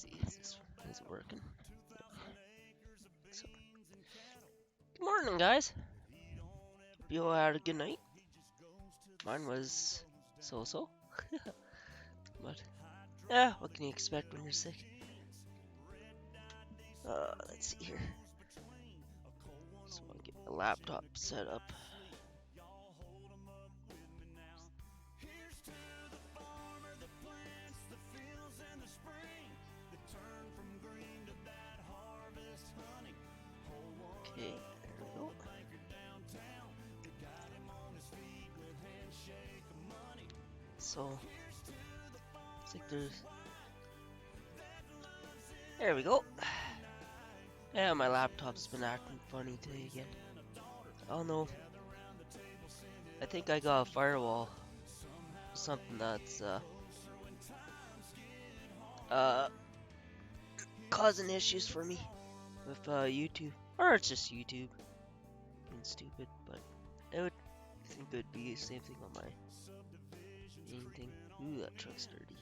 see, is it working? So, good morning, guys. Hope you all had a good night. Mine was so-so. But, yeah, what can you expect when you're sick? Let's see here. So I'll get my laptop set up. Okay, there we go. So, looks like there we go. Yeah, my laptop's been acting funny today again. Oh no, I think I got a firewall. Something that's, uh, causing issues for me with, YouTube. Or it's just YouTube being stupid, but I think it would be the same thing on my main thing. Ooh, that truck's dirty.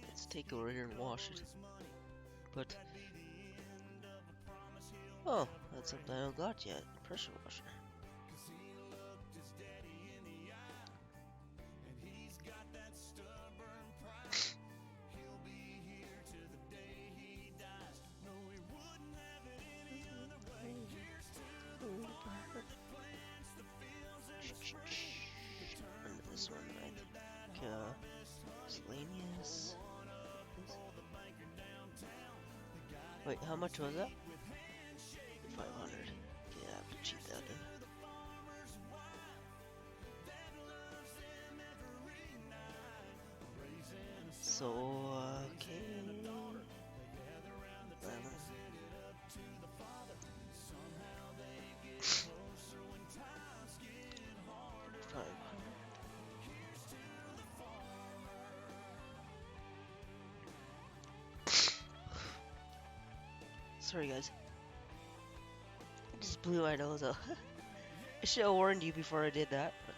Let's take it over here and wash it. But, oh, that's something I don't got yet. Pressure washer. Under this one, I think, miscellaneous. Wait, how much was that? 500. Yeah, I have to cheat that in. So, okay. 500. Sorry, guys. I just blew my nose out. I should have warned you before I did that, but...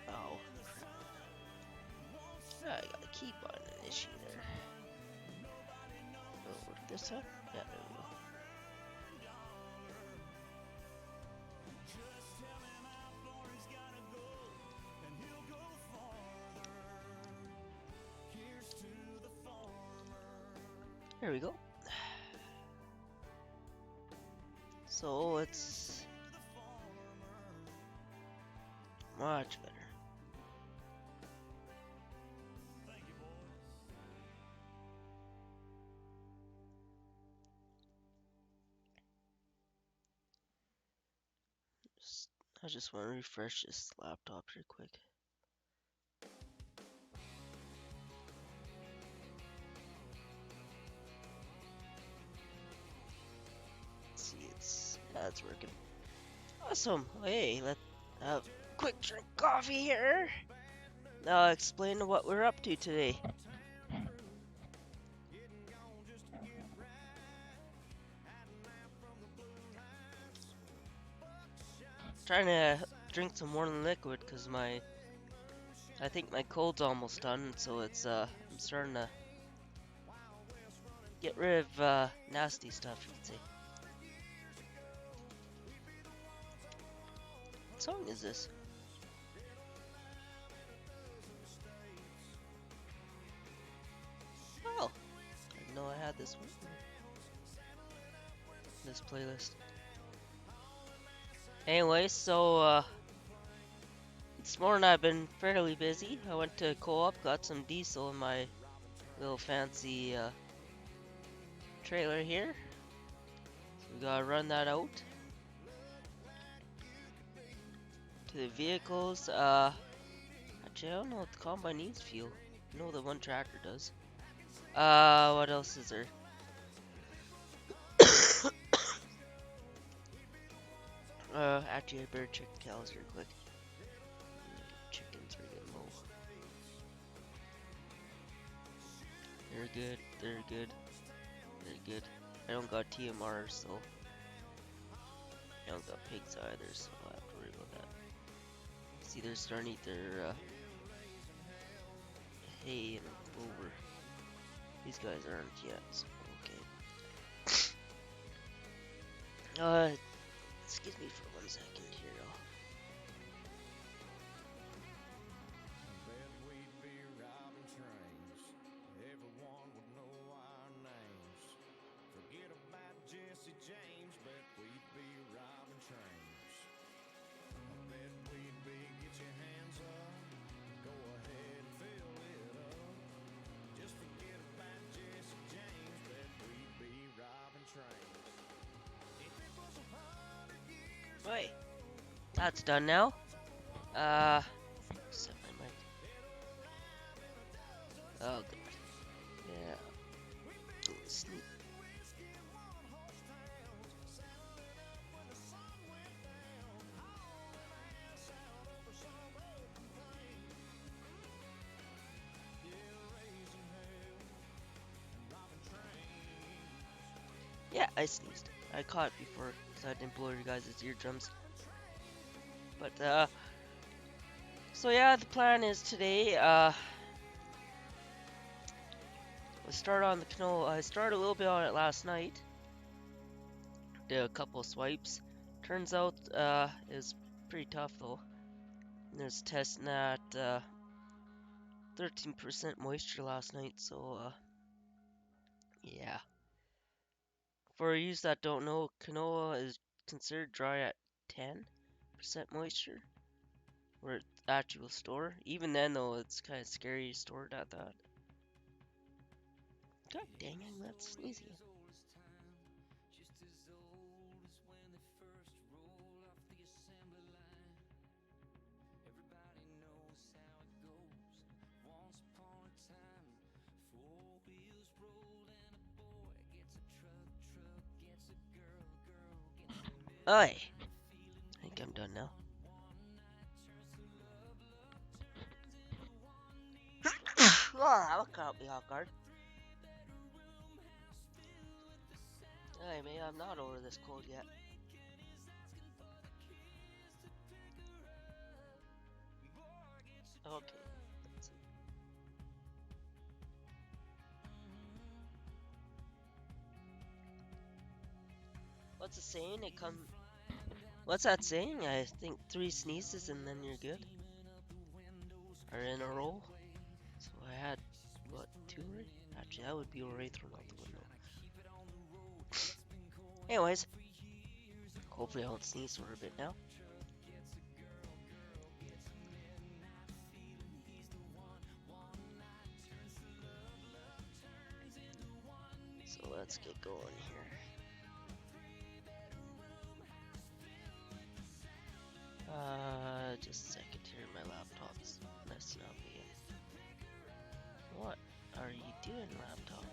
Oh, crap. I got a key button issue there. Will it work this time? Yeah, there we go. There we go. So it's much better. I just want to refresh this laptop real quick. Let's see, that's working. Awesome. Hey, let's have a quick drink of coffee here. Now I'll explain what we're up to today. Trying to drink some warm liquid because I think my cold's almost done, so it's I'm starting to get rid of nasty stuff, you could say. What song is this? Oh, I didn't know I had this one. This playlist. Anyway, so this morning I've been fairly busy. I went to co-op, got some diesel in my little fancy trailer here. So we gotta run that out to the vehicles. Actually I don't know if the combine needs fuel. I know the one tractor does. What else is there? Actually I better check the cows real quick. Chickens are getting low. They're good, they're good, they're good. I don't got TMR, so I don't got pigs either, so I don't have to worry about that. See, they're starting to eat their hay and clover. These guys aren't yet, so okay. Excuse me for 1 second here, though. Right, that's done now. Set my mic. Oh, good. Yeah. Sneak. Yeah, I sneezed. I caught it before, so I didn't blow your guys' eardrums. But, so yeah, the plan is today, let's start on the canoe. I started a little bit on it last night. Did a couple swipes. Turns out, it was pretty tough though. And there's testing at, 13% moisture last night, so, yeah. For you that don't know, canola is considered dry at 10% moisture, where it actually will store. Even then, though, it's kind of scary to store it at that. God dang, I'm not sneezing. Oi! I think I'm done now. That caught me off guard. Hey, man, I'm not over this cold yet. Okay. What's the saying? What's that saying? I think 3 sneezes and then you're good. Or in a row. So I had, what, 2 already? Actually, that would be already thrown out the window. Anyways, hopefully I won't sneeze for a bit now. So let's get going here. Just a second here, my laptop's messing up again. What are you doing, laptop?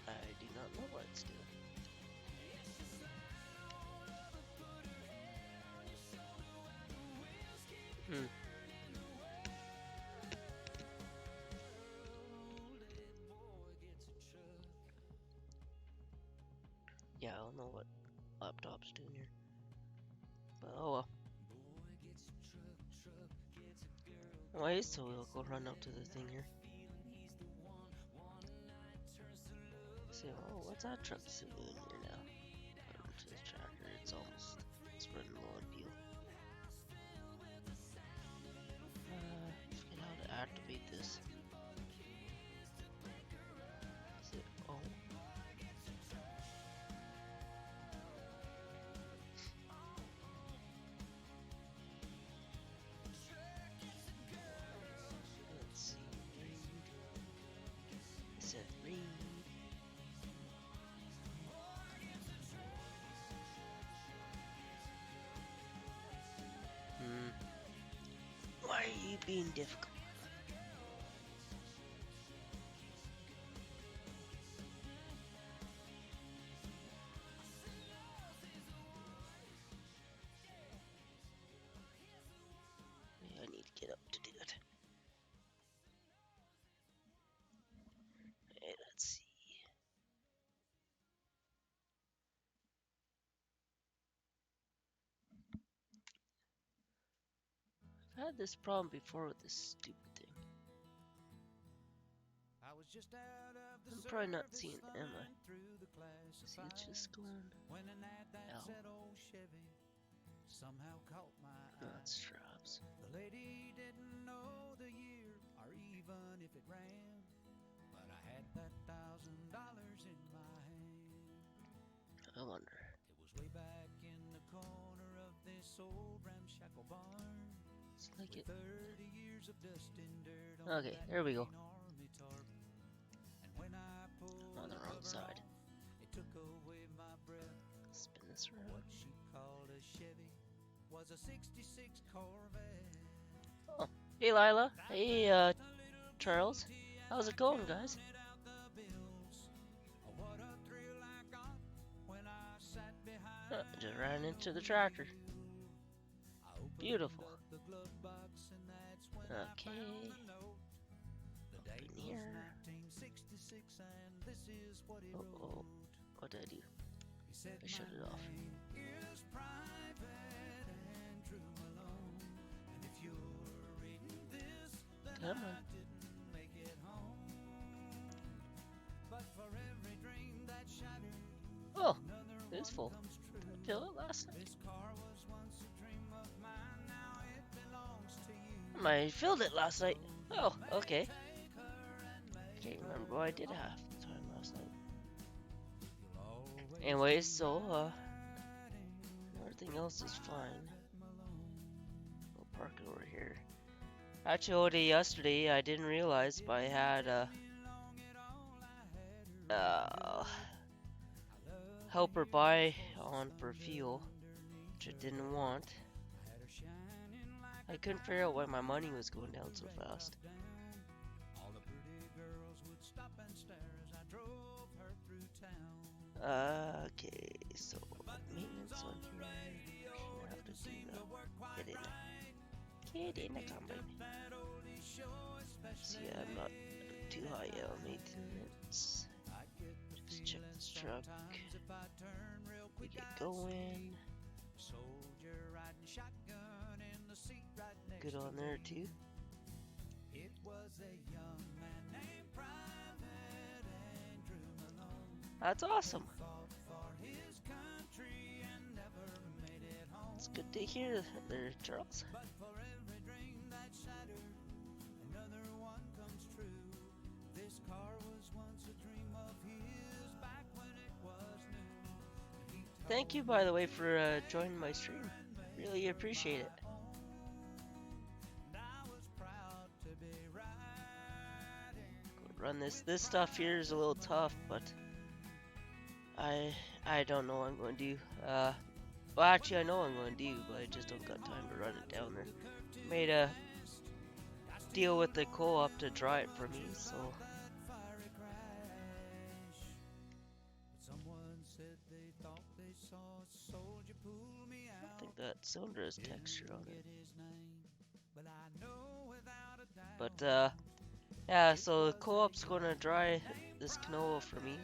I do not know what it's doing. Yeah, I don't know what laptop's doing here. But oh well. Anyways, so we'll go run up to the thing here. See, oh, what's that truck doing here now? Put it to the tracker, it's running low on fuel. Forget how to activate this. See, oh. Let's see, read. It said read. Why are you being difficult? I need to get up to do it. Hey, let's see. had this problem before with this stupid thing. I'm probably not seeing Emma. See, it's just going out. No, it's straps. The lady didn't know the year or even if it ran, but I had that $1,000 in my hand. I wonder. It was way back in the corner of this old ramshackle barn. It's like it. 30 years of dust and dirt on Okay, there we go. army tarp. And when I pulled On the wrong side. off, it took away my breath. Spin this around. What she called a Chevy was a '66 Corvette. Oh, hey Lila. Hey Charles. How's it going, guys? Just ran into the tractor. Beautiful. Okay. Up in here. Oh, what did I do? I shut it off. Come on. Oh, it is full. Did I fill it last night? I filled it last night. Oh, okay. Can't remember what I did half the time last night. Anyways, so everything else is fine. We'll park it over here. Actually, yesterday I didn't realize, but I had helper buy on for fuel, which I didn't want. I couldn't figure out why my money was going down so fast. Okay, so maintenance on here. Shouldn't have to do that. Get in the combine. See, I'm not too high on maintenance. Just check this truck. We get going. Good on there too. That's awesome. It's good to hear there, Charles. Thank you, by the way, for joining my stream. Really appreciate it. Run this. This stuff here is a little tough, but I don't know what I'm going to do. Well, actually, I know what I'm going to do, but I just don't got time to run it down there. Made a deal with the co-op to dry it for me, so. I think that cylinder has texture on it. But yeah, so the co-op's gonna dry this canola for me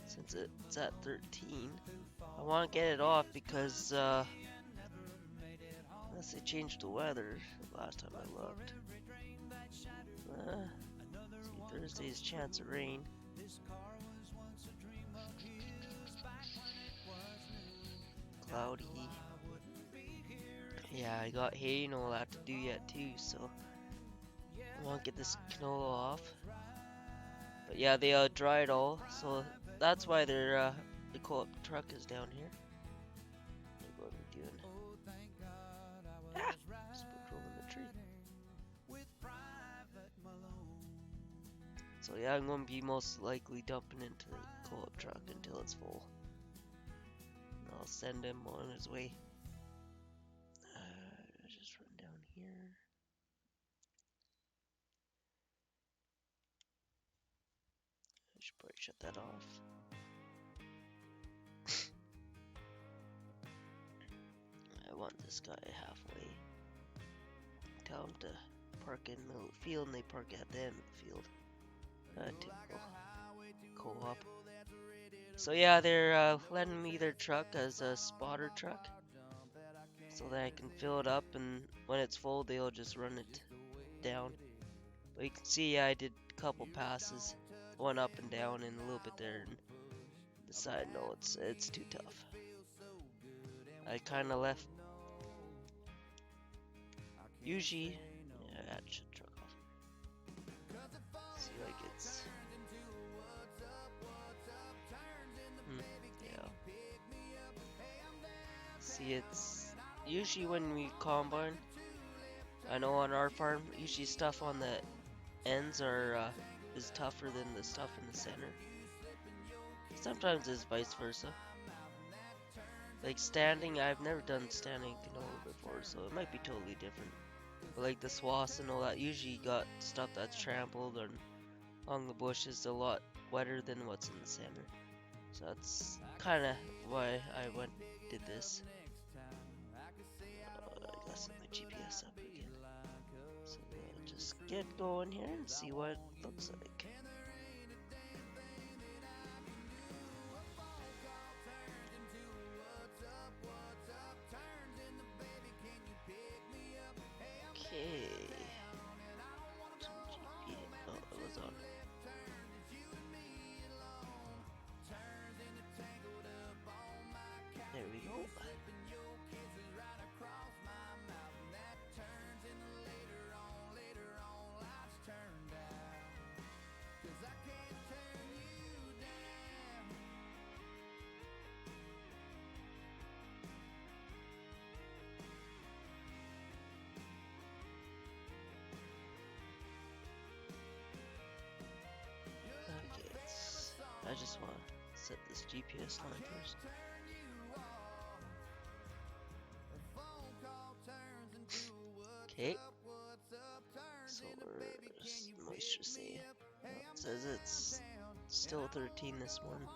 since it's at 13. I want to get it off because unless they changed the weather last time I looked. See, Thursday's chance of rain. Cloudy. Yeah, I got hay and all that to do yet too, so I want to get this canola off. But yeah, they dry it all, so that's why they're the co-op truck is down here. What are we doing? Ah! Spooked over the tree. So yeah, I'm going to be most likely dumping into the co-op truck until it's full. And I'll send him on his way. Just run down here. I should probably shut that off. I want this guy halfway. Tell him to park in the middle of the field, and they park at the end of the field. Typical co-op. So yeah, they're letting me their truck as a spotter truck. so that I can fill it up, and when it's full, they'll just run it down. But you can see I did a couple passes, one up and down, and a little bit there. And decided no, it's too tough. I kind of left. Usually, yeah, that should truck off. See, like it's. Yeah. See, it's usually when we combine. I know on our farm, usually stuff on the ends is tougher than the stuff in the center. Sometimes it's vice versa. Like standing, I've never done standing canola before, so it might be totally different. But like the swaths and all that, usually got stuff that's trampled or along the bushes a lot wetter than what's in the center. So that's kind of why I did this. I gotta set my GPS up again. So just get going here and see what it looks like. Okay. Oh, it was on. There we go. I just want to set this GPS line first. Okay. Solar moisture say. Well, it says it's still 13 this morning.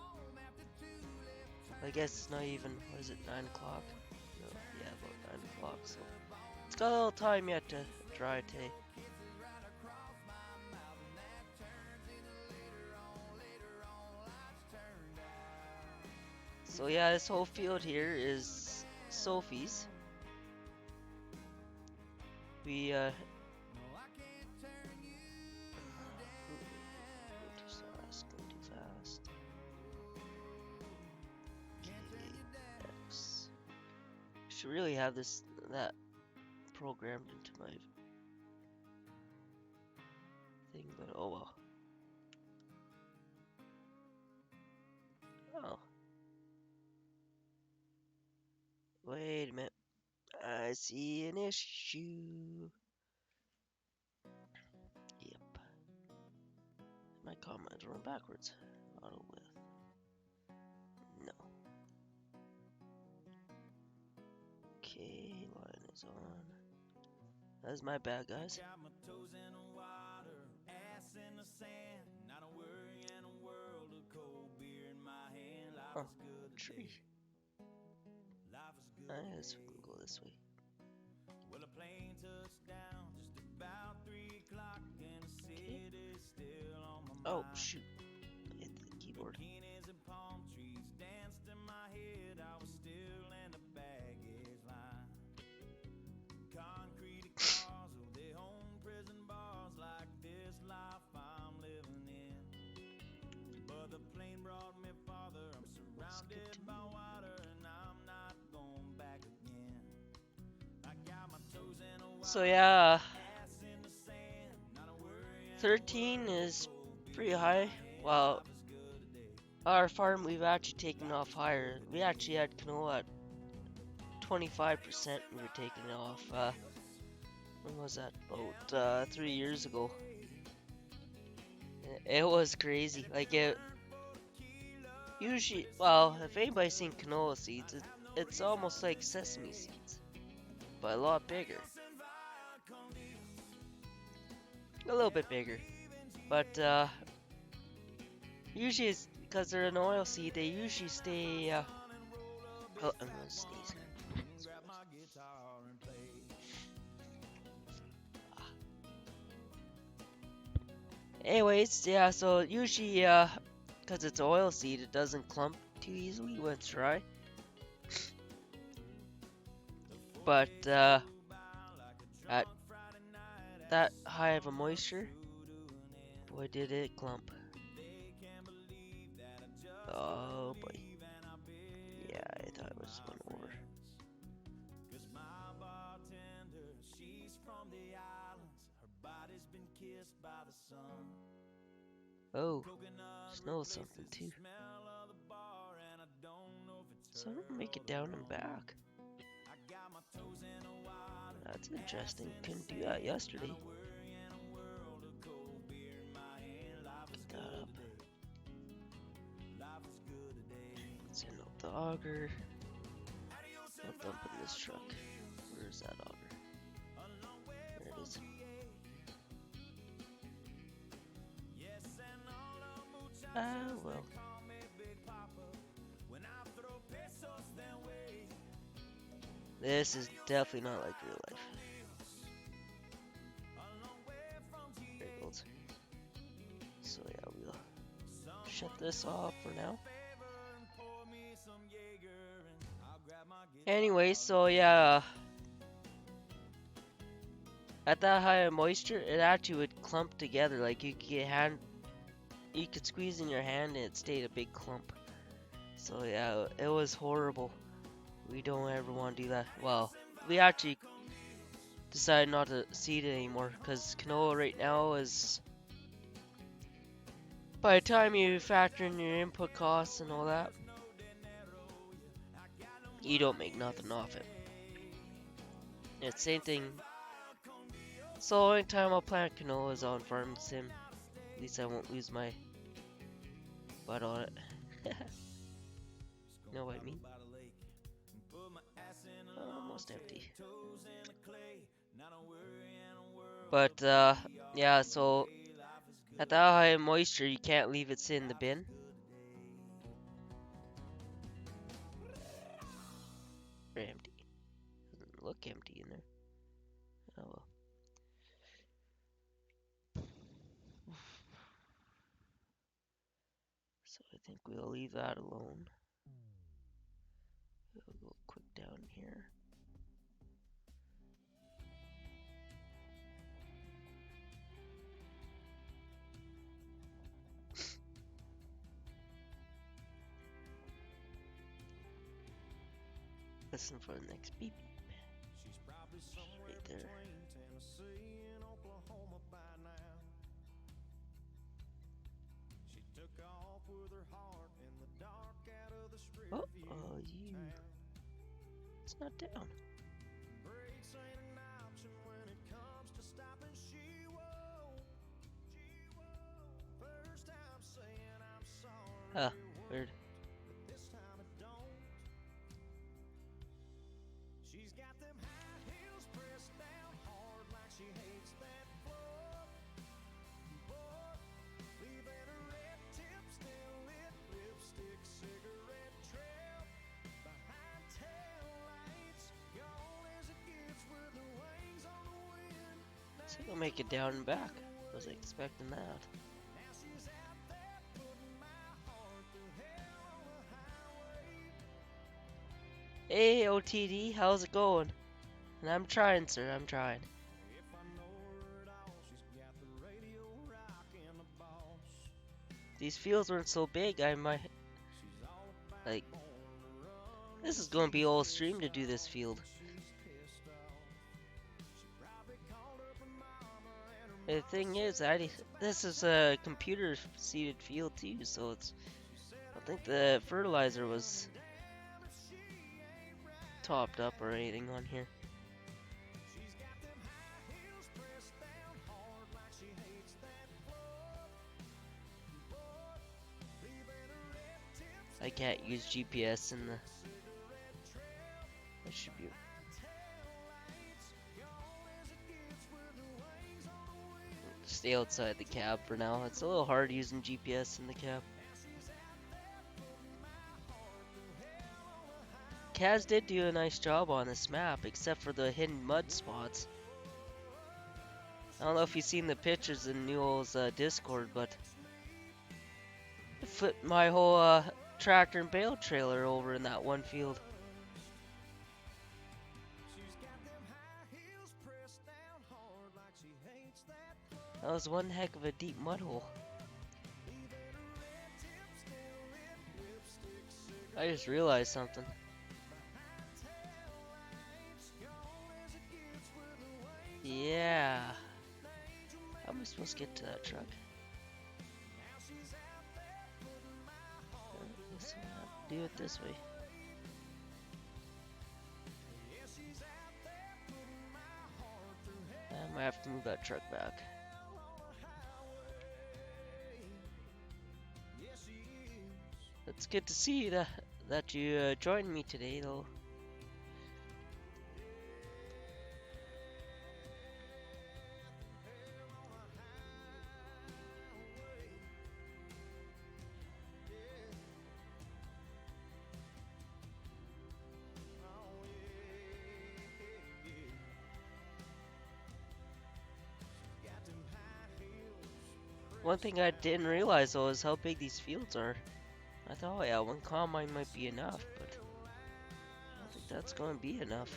I guess it's not even, what is it, 9 o'clock? No, yeah, about 9 o'clock, so it's got a little time yet to dry today. So yeah, this whole field here is Sophie's. We going too fast. KX. Should really have that programmed into my thing, but oh well. Oh. Wait a minute. I see an issue. Yep. My comments run backwards. Auto width. No. Okay, line is on. That's my bad, guys. Oh, tree. I guess we can go this way. Well, a plane touched down just about 3 o'clock and the city still on my mind. Oh shoot! I hit the keyboard. Bikinis and palm trees danced in my head. I was still in the baggage line. Concrete cars, oh, they own prison bars like this life I'm living in. But the plane brought me farther. I'm surrounded by water and I'm not going back again. I got my toes in a water. So yeah, 13 is pretty high. Well, our farm we've actually taken off higher. We actually had canola at 25% we were taking it off. When was that? About 3 years ago. It was crazy. Like it usually, well, if anybody's seen canola seeds, it's almost like sesame seeds, but a lot bigger. A little bit bigger, but usually it's because they're an oil seed. They usually stay. Oh, I'm gonna sneeze. Anyways, yeah. So usually, because it's oil seed, it doesn't clump too easily when it's dry. But at that high of a moisture, boy, did it clump. Oh boy. Yeah, I thought it was went over. Oh, smells something too. So I'm gonna make it down and back. That's interesting. Couldn't do that yesterday. Get that up. Send up the auger. I'll dump in this truck. Where's that auger? There it is. Ah, well. This is definitely not like real life. There it goes. So yeah, we'll shut this off for now. Anyway, so yeah, at that high of moisture, it actually would clump together. Like you could squeeze in your hand and it stayed a big clump. So yeah, it was horrible. We don't ever want to do that. Well, we actually decided not to seed it anymore because canola right now is, by the time you factor in your input costs and all that, you don't make nothing off it. It's the same thing. So the only time I'll plant canola is on farm sim. At least I won't lose my butt on it. You know what I mean? Almost empty. But yeah, so at that high moisture, you can't leave it sit in the bin. Or empty. Doesn't look empty in there. Oh well. So I think we'll leave that alone. We'll go quick down here. Listen for the next beep. Right there. Oh, you. It's not down. Huh, weird. So we'll make it down and back. Wasn't expecting that. Hey OTD, how's it going? And I'm trying, sir, I'm trying. These fields weren't so big, I might, like, this is gonna be all stream to do this field. The thing is, this is a computer seeded field too, so it's, I don't think the fertilizer was topped up or anything on here. I can't use GPS in the, I should be, stay outside the cab for now. It's a little hard using GPS in the cab. Kaz did do a nice job on this map, except for the hidden mud spots. I don't know if you've seen the pictures in Newell's Discord, but I flipped my whole tractor and bale trailer over in that one field. That was one heck of a deep mud hole. I just realized something. Yeah. How am I supposed to get to that truck? I guess I'll have to do it this way. I might have to move that truck back. It's good to see that you joined me today, though. One thing I didn't realize though is how big these fields are. I thought, oh yeah, one combine might be enough, but I don't think that's going to be enough.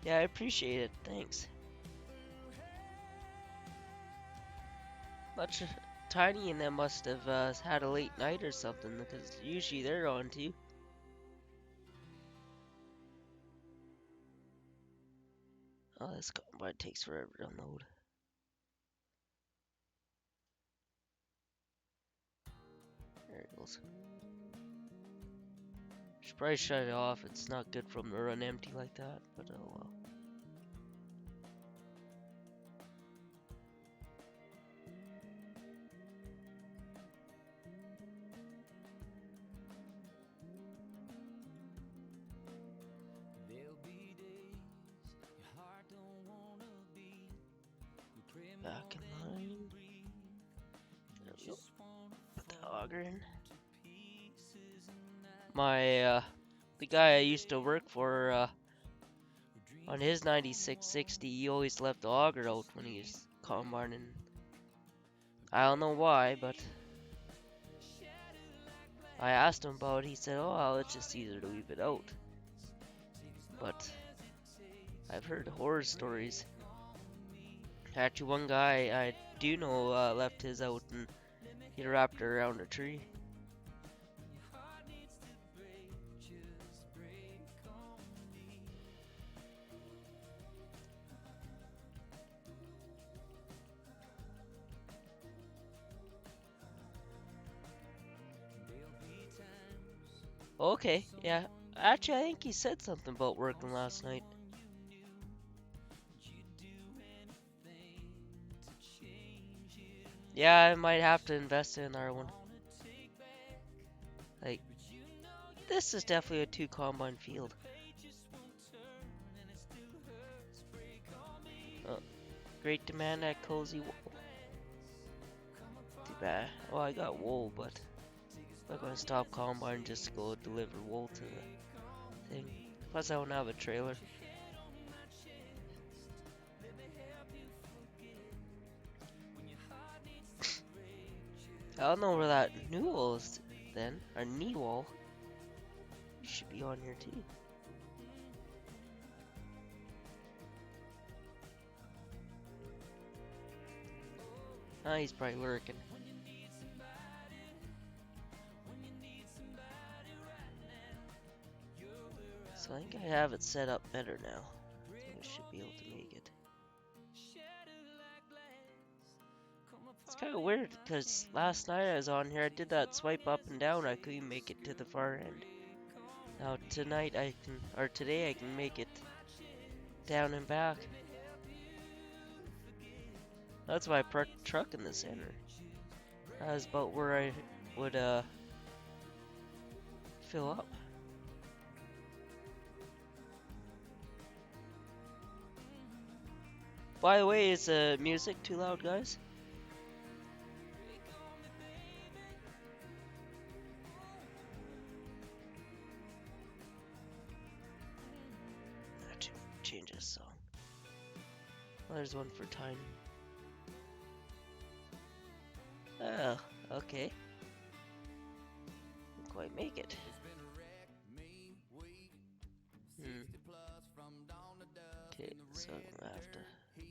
Yeah, I appreciate it. Thanks. Much Tiny and them must have had a late night or something because usually they're on too. Oh, this combine takes forever to unload. There it goes. Should probably shut it off. It's not good for them to run empty like that, but oh well. Back in line. There we go. Put the auger in. The guy I used to work for, on his 9660, he always left the auger out when he was combining. I don't know why, but I asked him about it. He said, oh, well, it's just easier to leave it out. But I've heard horror stories. Actually, one guy I do know left his out and he wrapped it around a tree. Okay, yeah. Actually, I think he said something about working last night. Yeah, I might have to invest in another one. Like, this is definitely a 2 combine field. Oh, great demand at cozy wool. Too bad. Well, I got wool, but I'm not gonna stop combine just to go deliver wool to the thing. Plus, I don't have a trailer. I don't know where that new wool is then. Or knee wool. You should be on here too. Ah, he's probably lurking. So I think I have it set up better now. So I should be able to make it. It's kind of weird because last night I was on here, I did that swipe up and down, I couldn't make it to the far end. Now tonight I can, or today I can make it down and back. That's why I parked the truck in the center. That was about where I would fill up. By the way, is the music too loud, guys? I should change this song. Well, there's one for Tiny. Oh, okay. I make it? Okay, so I'm gonna have to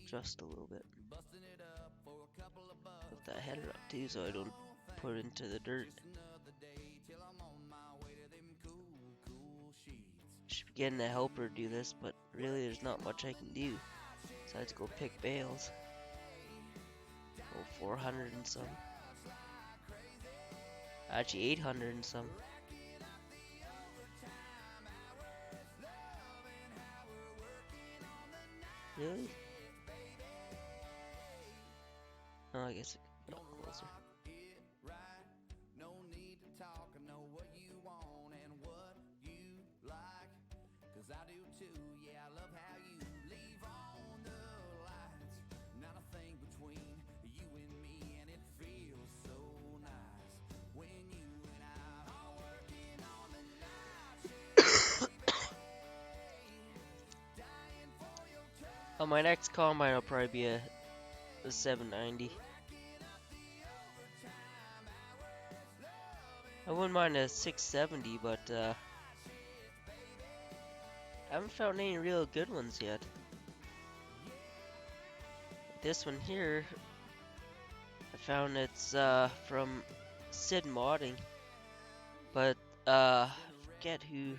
adjust a little bit. Put that header up too so I don't put it into the dirt. Should be getting a helper do this, but really there's not much I can do. So I have to go pick bales. Oh, 400 and some. Actually 800 and some. Really? Oh, I guess it got closer. Oh, my next combine will probably be a 790. I wouldn't mind a 670, but I haven't found any real good ones yet. This one here, I found it's from Sid Modding, but I forget who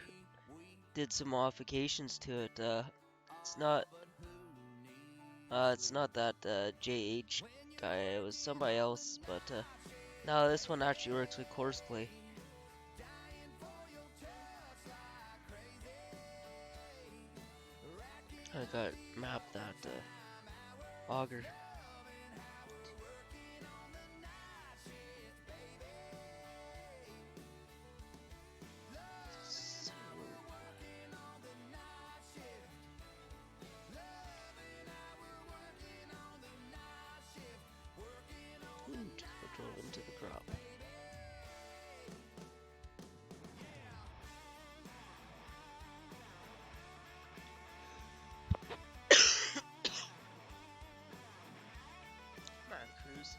did some modifications to it. It's not that JH guy. It was somebody else, but no, this one actually works with Courseplay. I got mapped that auger. I drove into the crop. Come on, Cruz.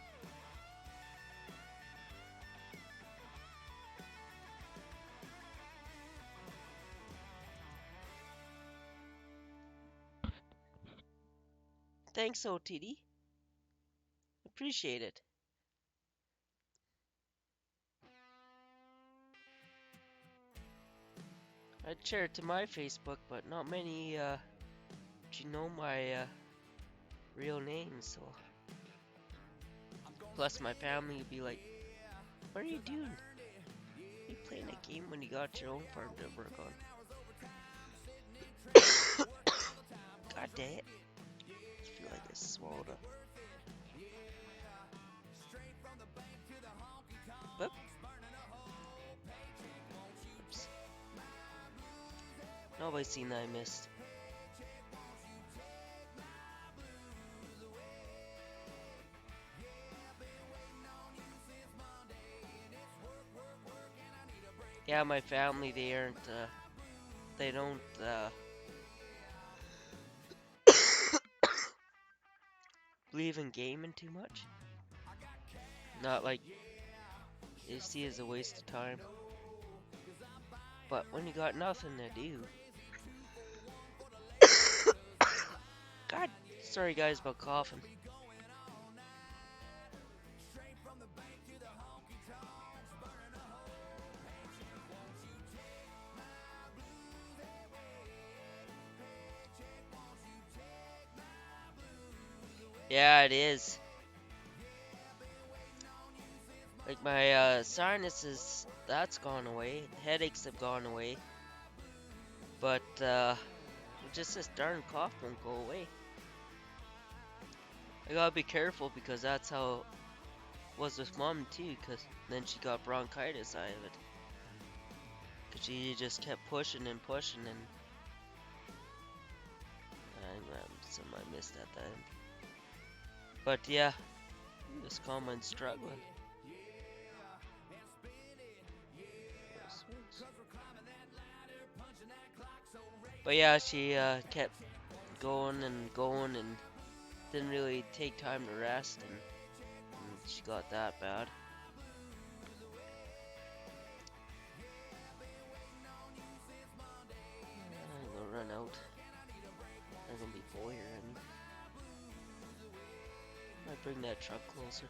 Thanks, OTD. Appreciate it. I'd share it to my Facebook, but not many you know my real name, so. Plus, my family would be like, "What are you doing? Are you playing a game when you got your own farm to work on?" God damn it. I feel like I swallowed a. Whoop. Oops. Nobody's seen that I missed. Yeah, my family, they aren't, they don't, believe in gaming too much. Not like they see it as a waste of time. But when you got nothing to do. God, sorry guys about coughing. Yeah, it is. Like my sinuses, that's gone away. Headaches have gone away. But just this darn cough won't go away. I gotta be careful because that's how it was with mom too. Cause then she got bronchitis out of it. Cause she just kept pushing and pushing and some I missed at that end. But yeah, this combine's struggling. But yeah, she kept going and going and didn't really take time to rest, and she got that bad. run out. They're gonna be full here. I mean, might bring that truck closer.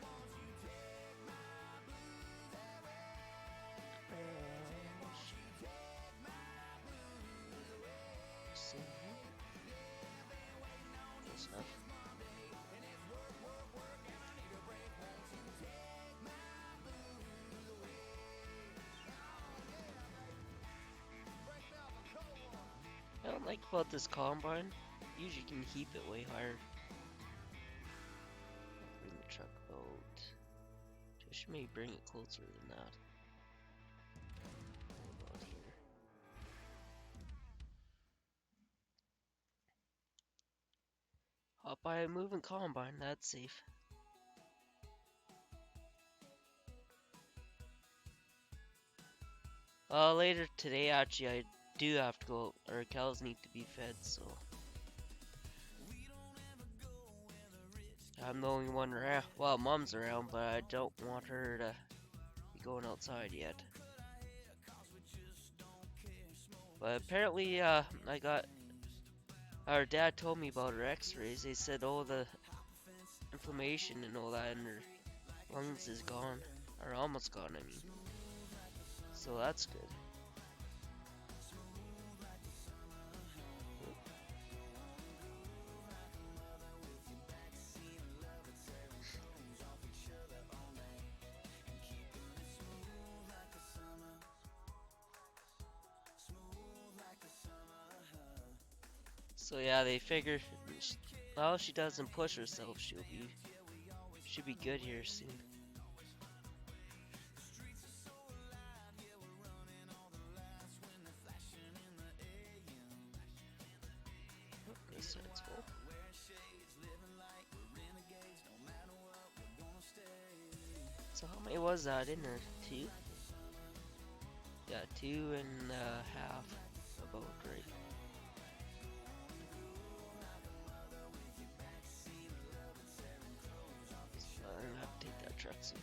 See, close enough. I don't like about this combine. Usually you can keep it way higher. Bring the truck out. Just maybe bring it closer than that. About here. Hop by a moving combine, that's safe. Later today, actually, I do have to go. Our cows need to be fed, so I'm the only one around. Well, Mom's around, but I don't want her to be going outside yet. But apparently, I got. Our dad told me about her X-rays. They said all the inflammation and all that in her lungs is gone, or almost gone. I mean, so that's good. So yeah, they figure, well, she doesn't push herself, should be good here soon. Oh, this side's full. So how many was that in there? 2? Yeah, 2.5, about right. So I'm gonna have to take that truck soon.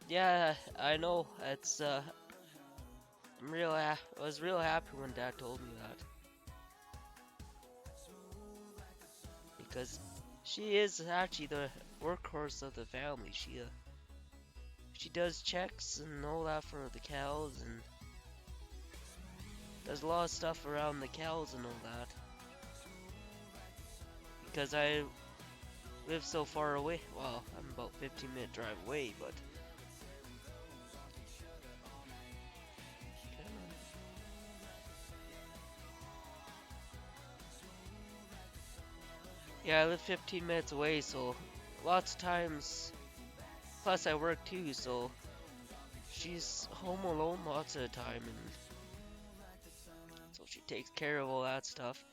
Yeah, I know. It's I was real happy when Dad told me that, because she is actually the workhorse of the family. She does checks and all that for the cows, and does a lot of stuff around the cows and all that. Because I live so far away. Well, I'm about 15-minute drive away, but yeah, I live 15 minutes away, so lots of times. Plus, I work too, so she's home alone lots of the time, and so she takes care of all that stuff.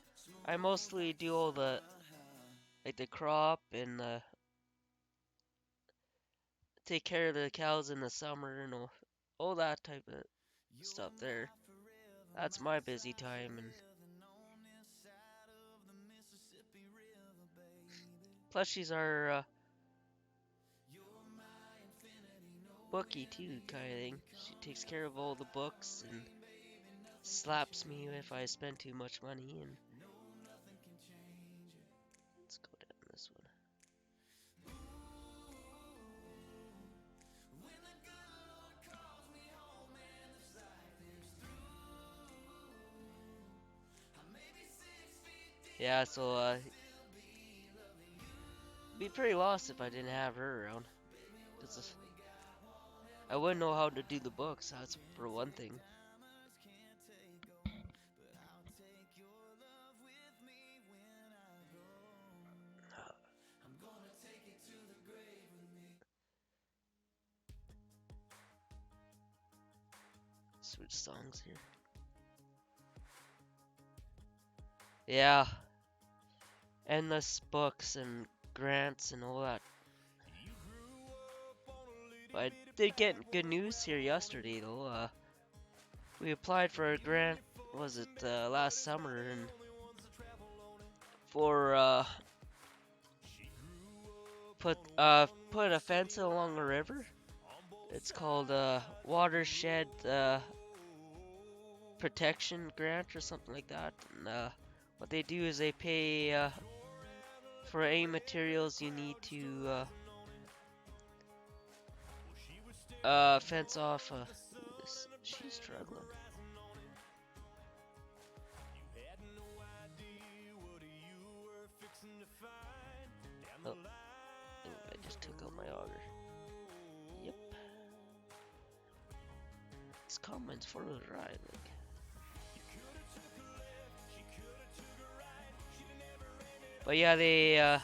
I mostly do all the like the crop and take care of the cows in the summer and all that type of stuff there. That's my busy time, and plus she's our bookie too, kind of thing. She takes care of all the books and slaps me if I spend too much money. And let's go down this one. Yeah, so be pretty lost if I didn't have her around. 'Cause I wouldn't know how to do the books. That's for one thing. Switch songs here. Yeah, endless books and grants and all that. But I did get good news here yesterday though. We applied for a grant, was it last summer, and for put a fence along a river. It's called watershed protection grant or something like that. And what they do is they pay for any materials you need to fence off. She's struggling. Oh, I just took out my auger. Yep. This combine's for the ride. Like. But yeah, they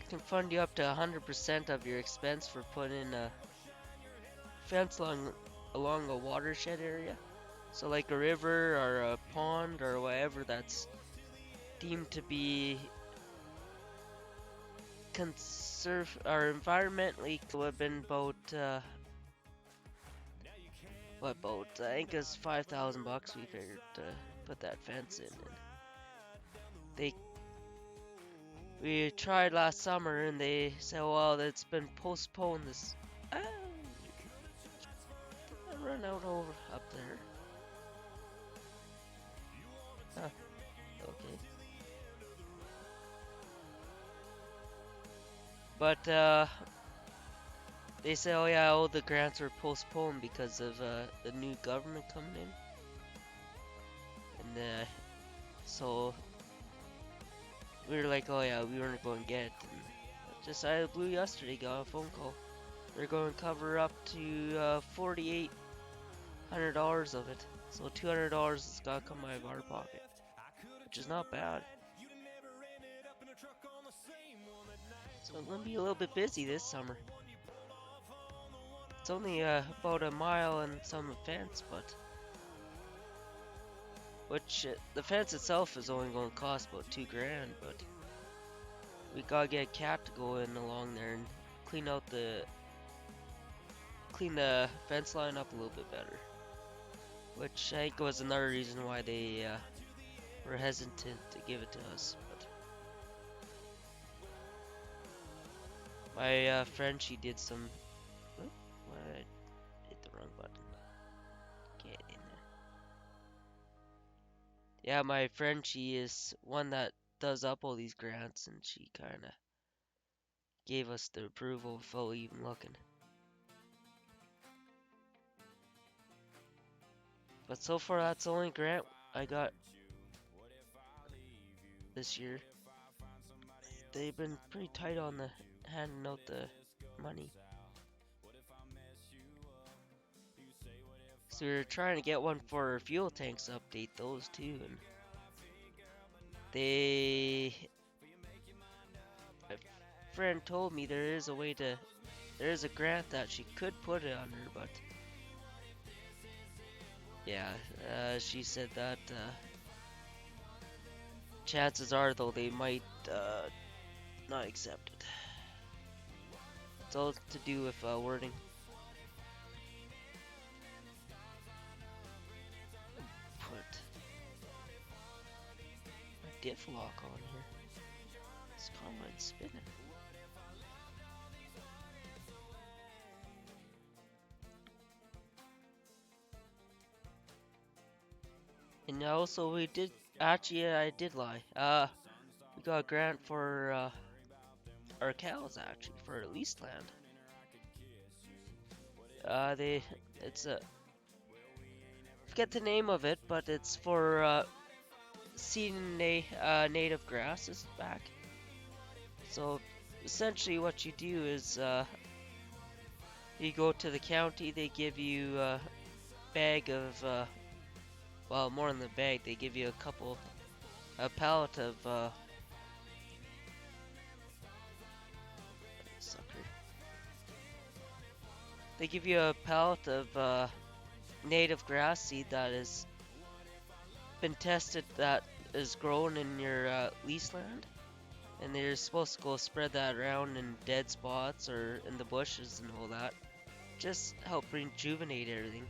can fund you up to 100% of your expense for putting a fence along a watershed area. So like a river or a pond or whatever that's deemed to be conserve or environmentally would have been about I think it's $5,000 we figured to put that fence in. And they we tried last summer and they said, well, it's been postponed this. I run out over up there. Huh. Okay. But they say, oh yeah, all the grants were postponed because of the new government coming in, and so we were like, oh yeah, we weren't going to get it. And just out of the blue yesterday, got a phone call. They're going to cover up to $4,800 of it, so $200 has got to come out of our pocket, which is not bad. So I'm gonna be a little bit busy this summer. It's only about a mile and some fence, but the fence itself is only going to cost about $2,000. But we gotta get a cat to go in along there and clean the fence line up a little bit better. Which I think was another reason why they were hesitant to give it to us. But my friend, she did some. Oh, why did I hit the wrong button? Get in there. Yeah, my friend, she is one that does up all these grants, and she kind of gave us the approval without even looking. But so far, that's the only grant I got this year. They've been pretty tight on the handing out the money. So we're trying to get one for our fuel tanks, update those too, and a friend told me there is a grant that she could put it under, but yeah, she said that chances are though they might not accept it. It's all to do with wording. Put my diff lock on here. This combine's spinning. And also I did lie. We got a grant for our cows actually for leased land. It's a forget the name of it, but it's for seeding native grasses back. So essentially, what you do is you go to the county. They give you a bag of well, more than the bag. They give you a pallet of sucker. They give you a pallet of native grass seed that has been tested that is grown in your lease land, and they're supposed to go spread that around in dead spots or in the bushes and all that. Just help rejuvenate everything.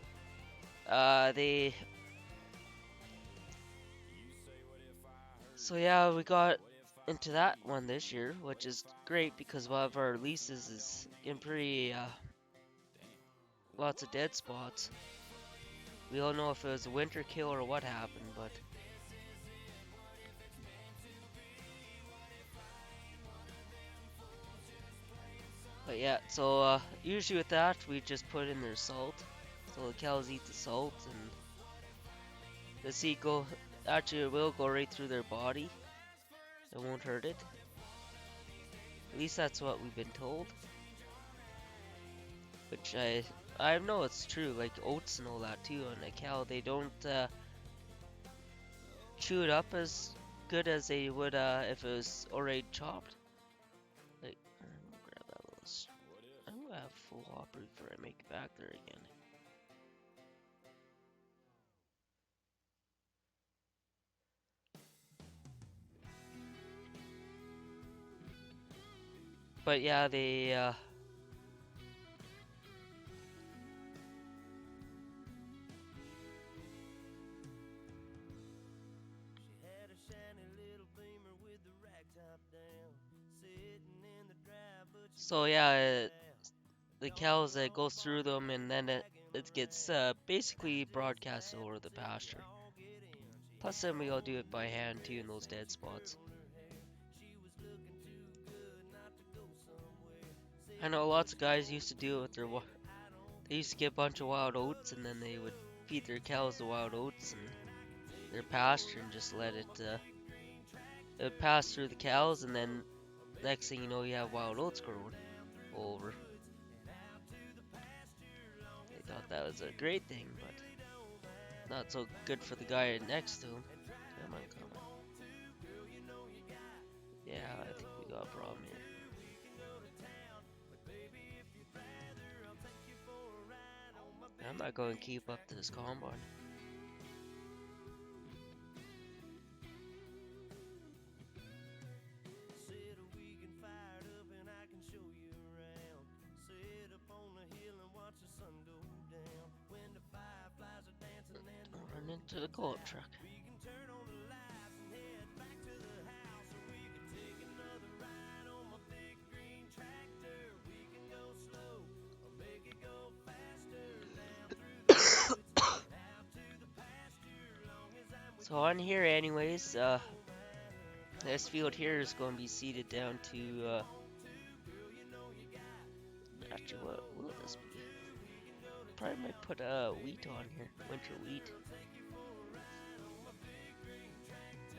So yeah, we got into that one this year, which is great because one of our leases is in pretty lots of dead spots. We don't know if it was a winter kill or what happened, but yeah. So usually with that, we just put in their salt, so the cows eat the salt, and the seed go. Actually, it will go right through their body. It won't hurt it. At least that's what we've been told. Which I know it's true. Like oats and all that too. On a cow, they don't chew it up as good as they would if it was already chopped. Like, I'm gonna grab that little. I'm gonna have full hopper before I make it back there again. But yeah, they so yeah, the cows that goes through them, and then it gets basically broadcast over the pasture. Plus, then we all do it by hand too in those dead spots. I know lots of guys used to do it with their. They used to get a bunch of wild oats, and then they would feed their cows the wild oats and their pasture, and just let it would pass through the cows, and then next thing you know, you have wild oats growing all over. They thought that was a great thing, but not so good for the guy next to him. Come on, come on. Yeah, I think we got a problem here. I'm not going to keep up to this combine. Run into the co-op truck. So on here anyways, this field here is going to be seeded down to, actually what will this be? Probably might put wheat on here, winter wheat.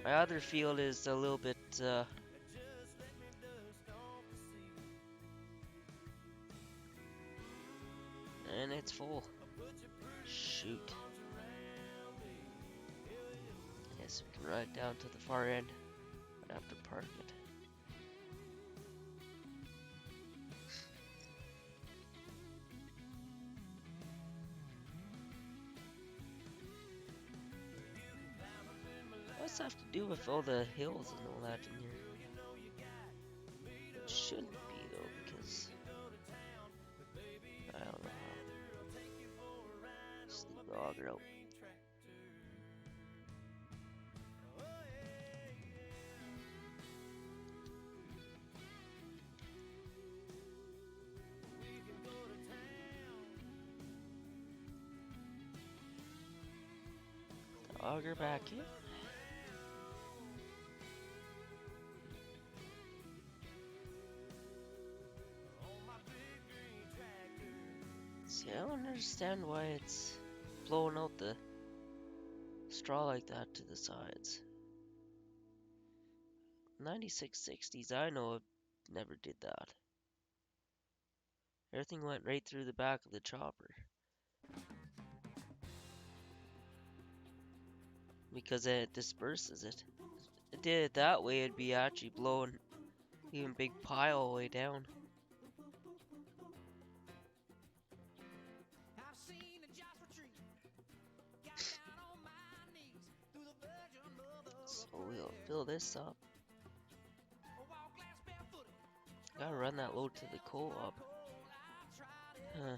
My other field is a little bit, and it's full. Shoot. Yes, we can run it down to the far end, but I have to park it. What's that have to do with all the hills and all that in here? It shouldn't be though, because I don't know how. Just leave the auger out. The auger back in. See, I don't understand why it's blowing out the straw like that to the sides. 9660s, I know it never did that. Everything went right through the back of the chopper. Because it disperses it. If it did it that way, it'd be actually blowing even big pile all the way down. So we'll fill this up. Gotta run that load to the co-op. Huh.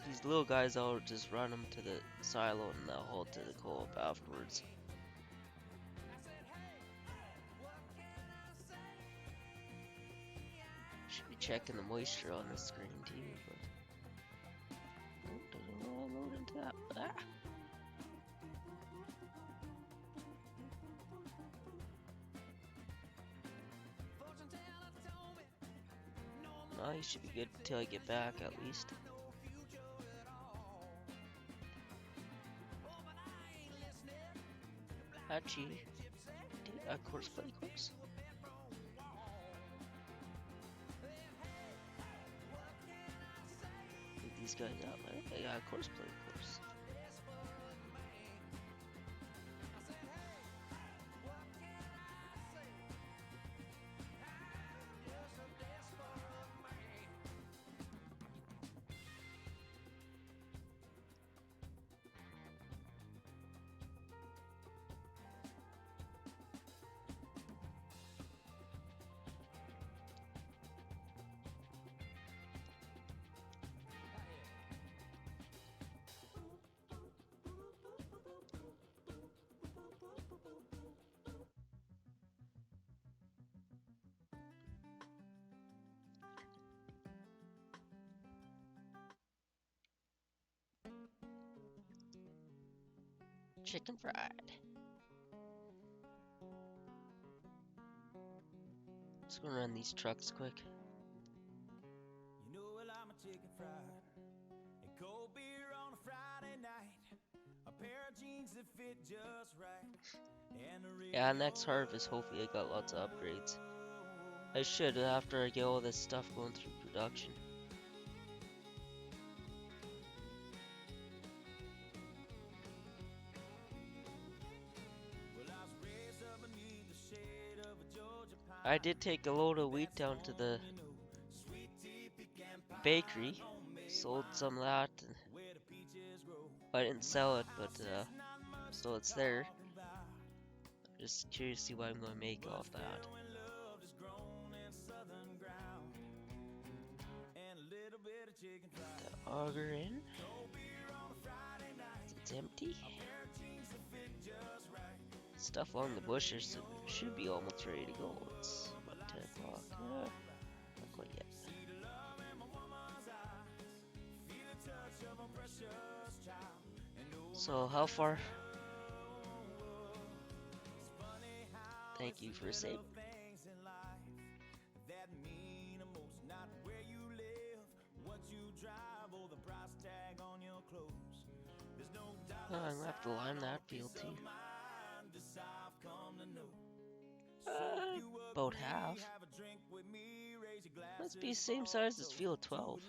these little guys, I'll just run them to the silo and they'll hold to the co-op afterwards. Should be checking the moisture on the screen too, but oh, doesn't want to load into that. Ah. No, you should be good until I get back at least. Actually, course play course. Get these guys out, man. I got a course play course. Chicken fried. Let's go run these trucks quick. You know, well, I'm a chicken fried and cold beer on a Friday night. A pair of jeans that fit just right. And Yeah, next harvest, hopefully I got lots of upgrades. I should after I get all this stuff going through production. I did take a load of wheat down to the bakery, sold some of that. I didn't sell it, but so it's there. I'm just curious to see what I'm going to make off that. The auger in. It's empty. Stuff along the bushes should be almost ready to go. It's about 10 o'clock. Not quite yet. So, how far? Thank you for saving. I'm gonna have to lime that field too. About half. Must be the same size as field 12.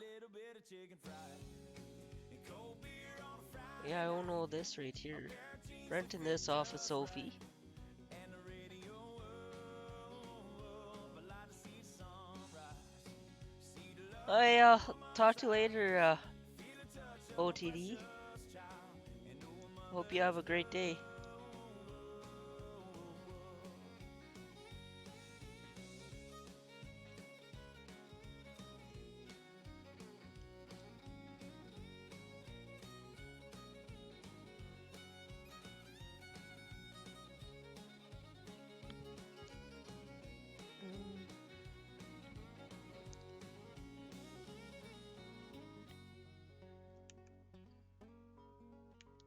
Yeah, I own all this right here. Renting this off of Sophie. I'll talk to you later, OTD. Hope you have a great day.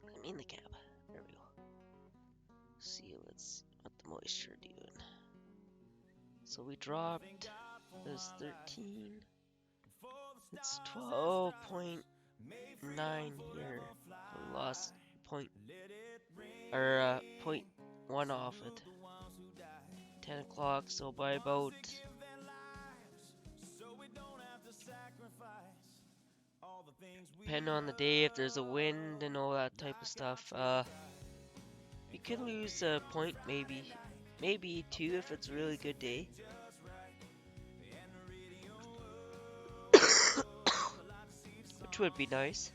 I'm in the cab. There we go. See what the moisture doing. So we dropped this 13. It's 12.9 here. We lost point or 0.1 off it. 10 o'clock, so by about depending on the day, if there's a wind and all that type of stuff, you could lose a point, maybe two if it's a really good day. Which would be nice.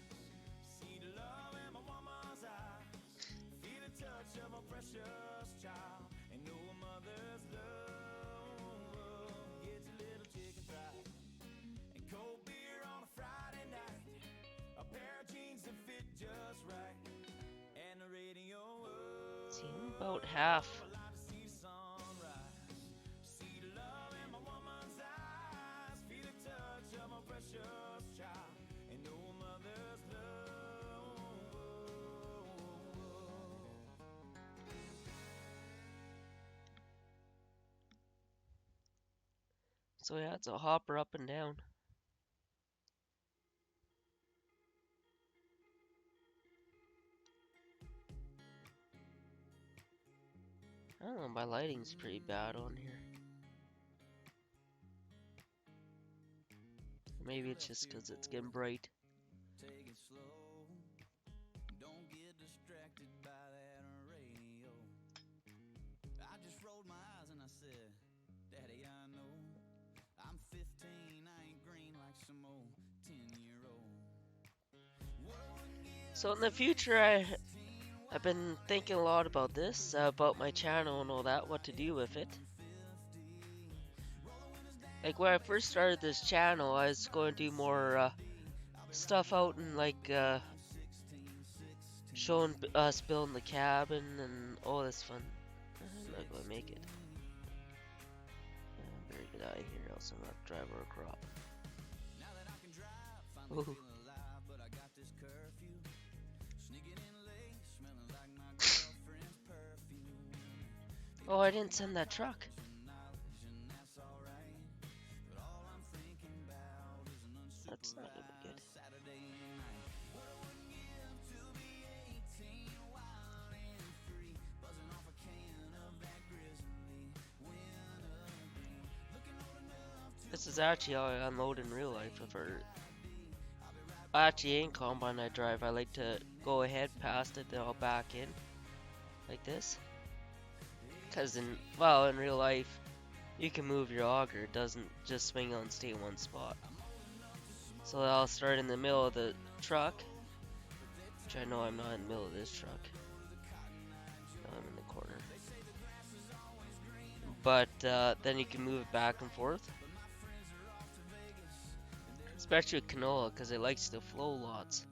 16, about half. So yeah, it's a hopper up and down. I don't know, my lighting's pretty bad on here. Maybe it's just because it's getting bright. Take it slow. Don't get distracted by that radio. I just rolled my eyes and I said, Daddy, I know I'm 15, I ain't green like some old 10-year-old. So in the future, I've been thinking a lot about this, about my channel and all that, what to do with it. Like when I first started this channel, I was going to do more stuff out in like showing us building the cabin and all this fun. I'm not gonna make it. Very good eye here, else I'm gonna have to drive over a crop. Now that I can drive, finally Ooh. feeling alive, but I got this curfew. Sneaking in late, smelling like my girlfriend's perfume. Oh, I didn't send that truck. That's not gonna be good. This is actually how I unload in real life. I actually ain't combine I drive. I like to go ahead past it, then I'll back in like this. Cause in real life, you can move your auger. It doesn't just swing on stay in one spot. So I'll start in the middle of the truck, which I know I'm not in the middle of this truck. No, I'm in the corner. But then you can move it back and forth. Especially with canola, because it likes to flow lots.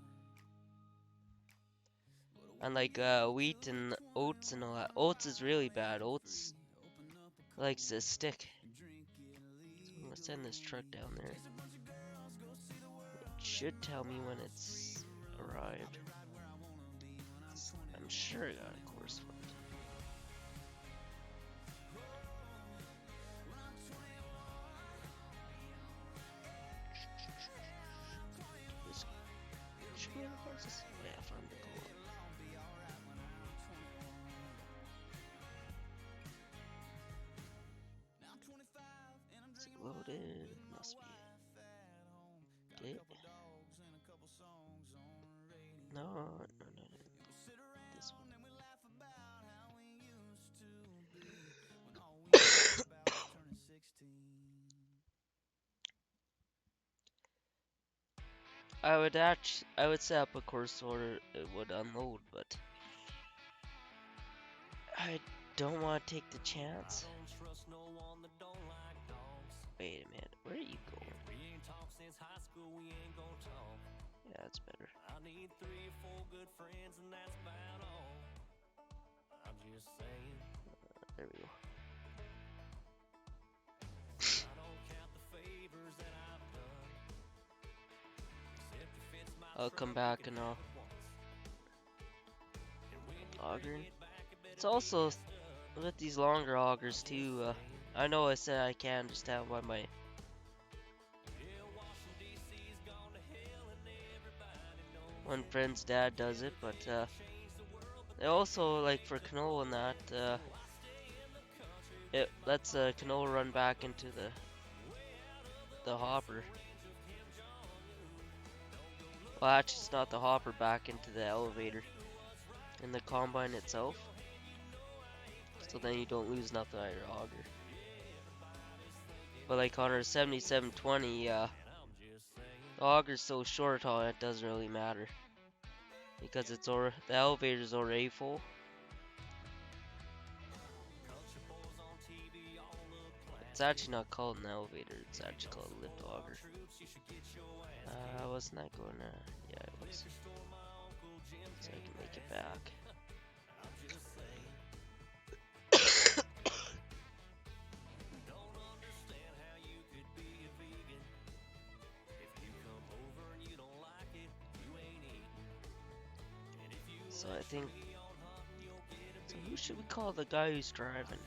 Unlike wheat and oats and all that. Oats is really bad. Oats likes to stick. So I'm gonna send this truck down there. It should tell me when it's arrived. I'm sure I got a course for it. Should be on the horses. Yeah, farm to go up. Is it loaded? Must be. Okay. No, no, no, no. This one. I would set up a course order, it would unload, but I don't want to take the chance. Wait a minute, where are you going? Yeah, that's better. I need 3 or 4 good friends, and that's about all. I'm just saying. There we go. I don't count the favors that I've done. I'll come back and I'll auger. It's also with these longer augers too. I know I said I can't understand why my one friend's dad does it, but they also like for canola and that it lets canola run back into the hopper. Well, actually, it's not the hopper, back into the elevator in the combine itself. So then you don't lose nothing out of your auger. But like on our 7720, the auger's so short on it, doesn't really matter. Because the elevator's already full. It's actually not called an elevator, it's actually called a lift auger. Wasn't that going to... Yeah, it was. So I can make it back. So I think. So who should we call the guy who's driving?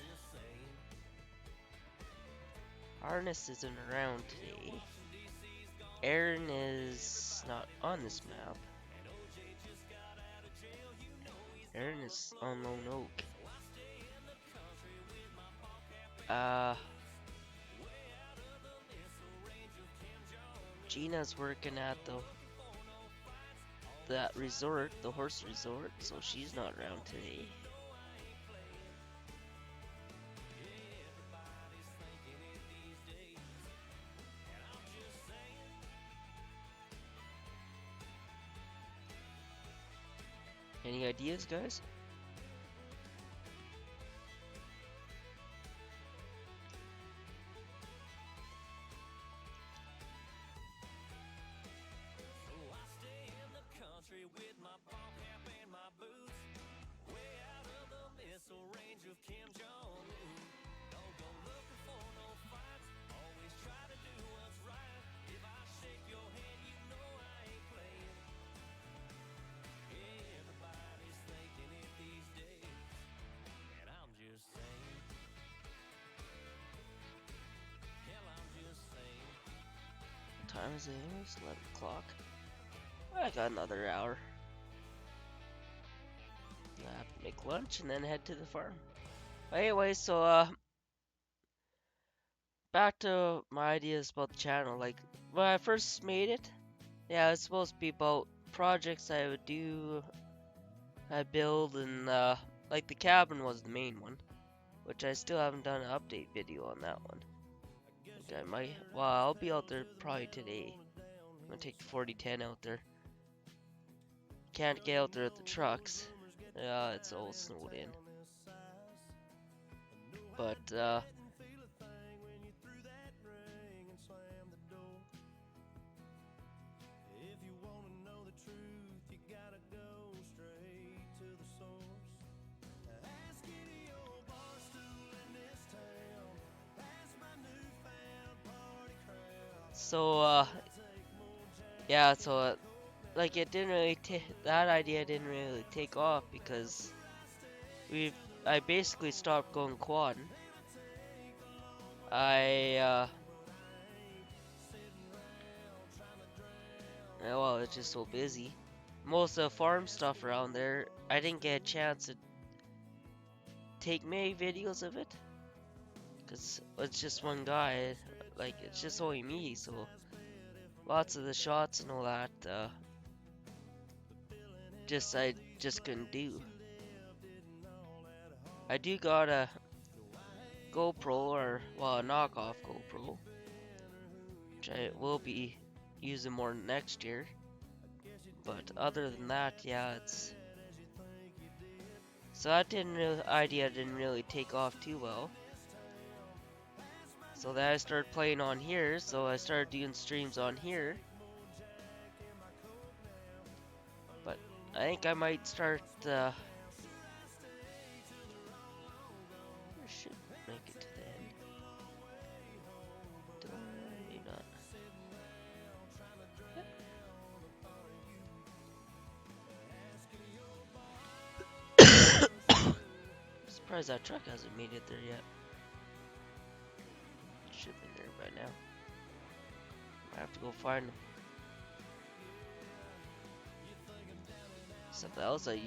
Harness isn't around today. Aaron is not on this map. Aaron is on Lone Oak. Gina's working at that resort, the horse resort, so she's not around today. Any ideas, guys? What time is it? It's 11 o'clock. I got another hour. I have to make lunch and then head to the farm. But anyway, so back to my ideas about the channel. Like when I first made it, yeah, it's supposed to be about projects I would do, I build, and like the cabin was the main one, which I still haven't done an update video on that one. Like I might, well, I'll be out there probably today. I'm gonna take the 4010 out there. Can't get out there with the trucks. It's all snowed in. But so yeah, so like it didn't really that idea didn't really take off because I basically stopped going quadding. Well, it's just so busy. Most of the farm stuff around there, I didn't get a chance to take many videos of it because it's just one guy. Like it's just only me, so lots of the shots and all that, I just couldn't do. I do got a GoPro, or well, a knockoff GoPro, which I will be using more next year. But other than that, yeah, it's so that idea didn't really take off too well. So then I started playing on here, so I started doing streams on here. But I think I might start should make it to the end. Maybe not. Surprised that truck hasn't made it there yet. Should be there by now. I have to go find them. Something else I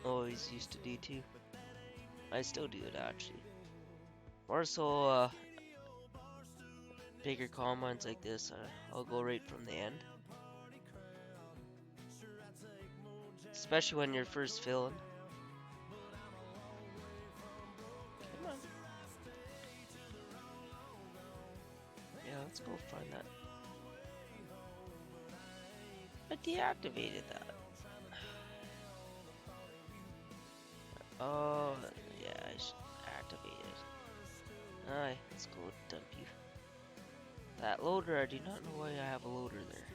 always used to do too. I still do it actually. More so, bigger combines like this, I'll go right from the end. Especially when you're first filling. Come on. Yeah, let's go find that. I deactivated that. Oh, yeah, I should activate it. Alright, let's go dump you. That loader, I do not know why I have a loader there.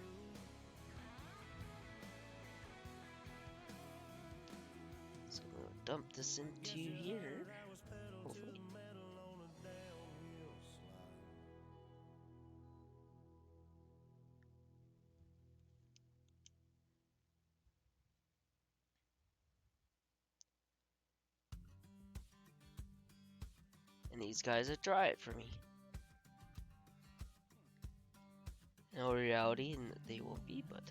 So I'm gonna dump this into here. Hopefully. And these guys would dry it for me. No reality, and they won't be, but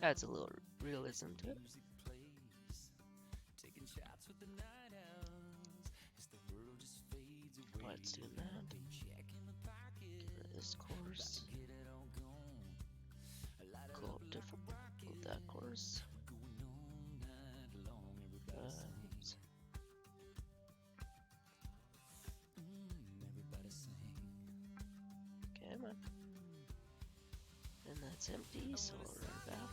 adds a little realism to it. Let's do that. Get rid of this course. Go different with that course. Oops. Come on. And that's empty, so we'll run it back.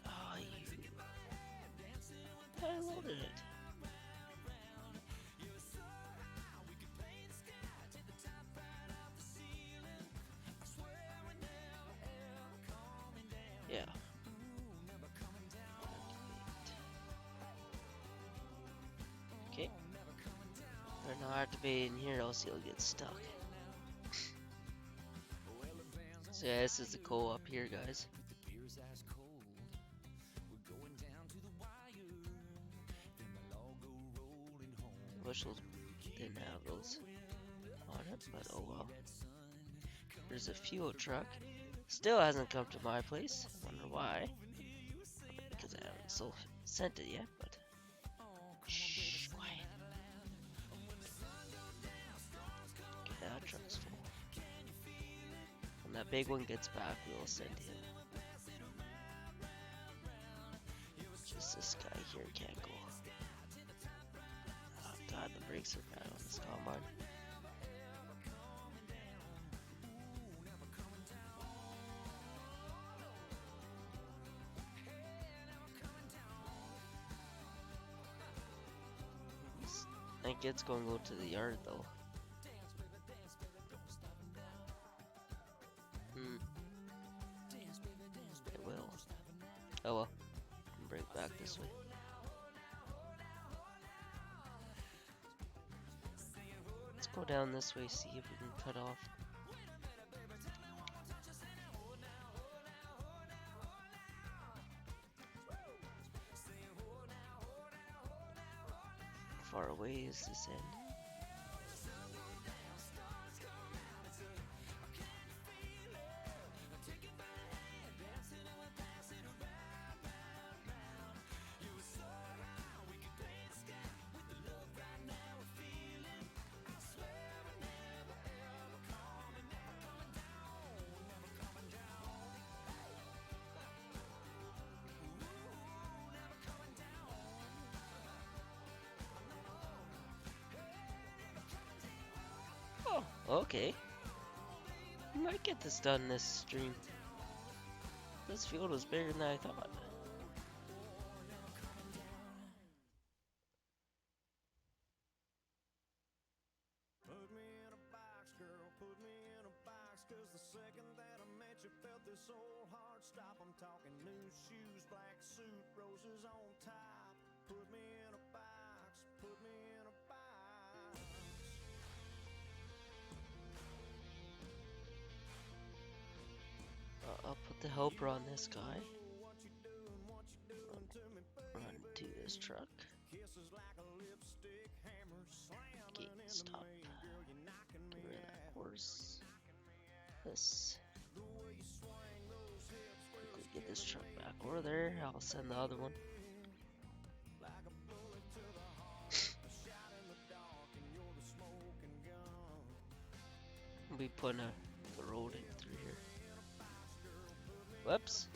Oh, you. I loaded it. Yeah. Okay. They're not activating here, else you'll get stuck. So yeah, this is the goal up here, guys. Wish those didn't have those on it, but oh well. There's a fuel truck. Still hasn't come to my place. Wonder why. Because I haven't sent it yet, but shh, quiet. Okay, that truck's full. When that big one gets back, we'll send him. Just this guy here can't go. Oh god, the brakes are bad on this combine. I think it's going to go to the yard though. It will. Oh well. Bring it back this way. Let's go down this way, see if we can cut off. How far away is this end? Oh, okay. I might get this done this stream. This field was bigger than I thought. Put me in a box, girl, put me in a box, 'cause the second that I met you felt this old heart stop. I'm talking new shoes, black suit, roses on top. Put me in a box, put me in a box. I'll put the helper on this guy. Run to this truck. Gate stop. Get rid of that horse. This. Quickly get this truck back over there. I'll send the other one. We'll be putting the road in through here. Whoops.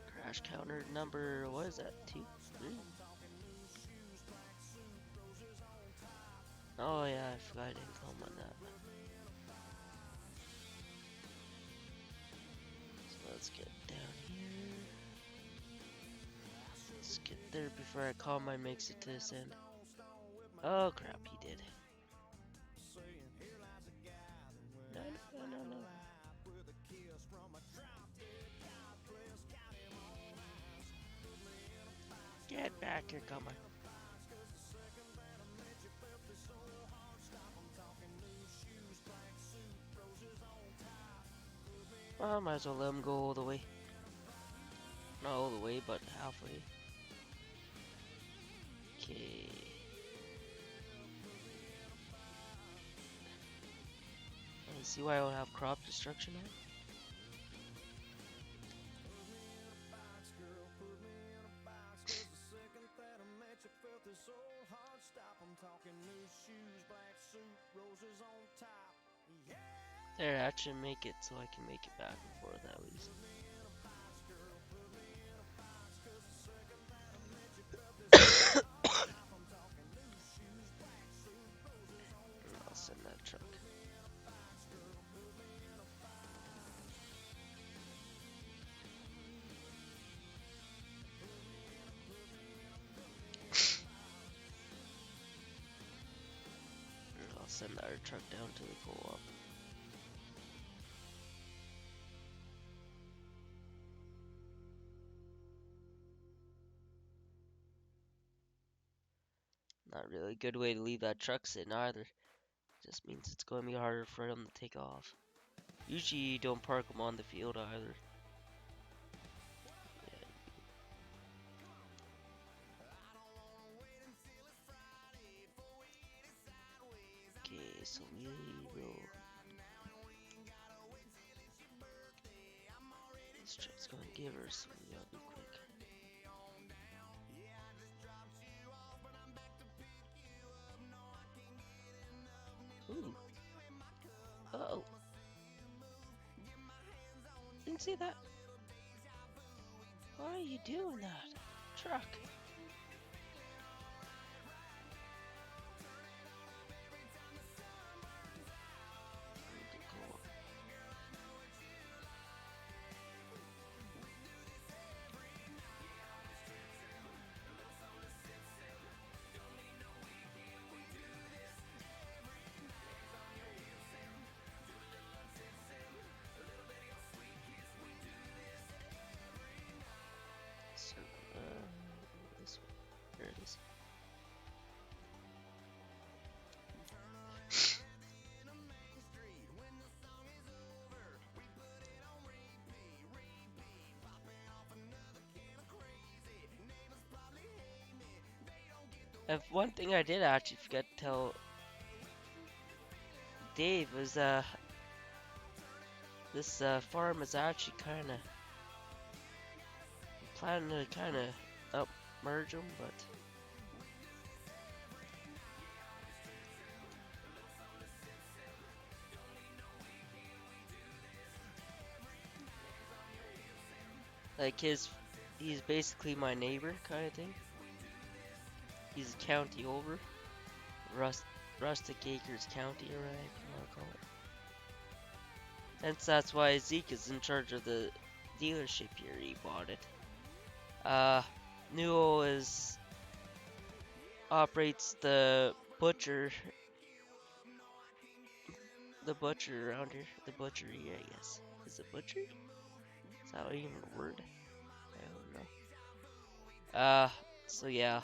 Crash counter number, what is that? 2, 3? Oh yeah, I forgot I didn't come on that. So let's get down here. Let's get there before our combine makes it to this end. Oh crap, he did. No, no, no, no. Get back here, combine. Well, might as well let him go all the way. Not all the way, but halfway. You see why I don't have crop destruction on? There, that should make it so I can make it back and forth at least. I'll send that truck. I'll send our truck down to the co-op. Not really a good way to leave that truck sitting either. Just means it's going to be harder for them to take off. Usually you don't park them on the field either. Yeah. Okay, so we will... This truck's going to give her, so we gotta be quick. Ooh. Uh-oh. Didn't see that. Why are you doing that? Truck. So, this way. There it is. If one thing I did actually forget to tell Dave was this farm is actually kind of planning to kind of merge them, but like he's basically my neighbor kind of thing. He's a county over, Rustic Acres County, or whatever you want to call it. And that's why Zeke is in charge of the dealership here. He bought it. Newell operates the butcher around here. The butchery, I guess. Is it butchery? Is that even a word? I don't know. So yeah.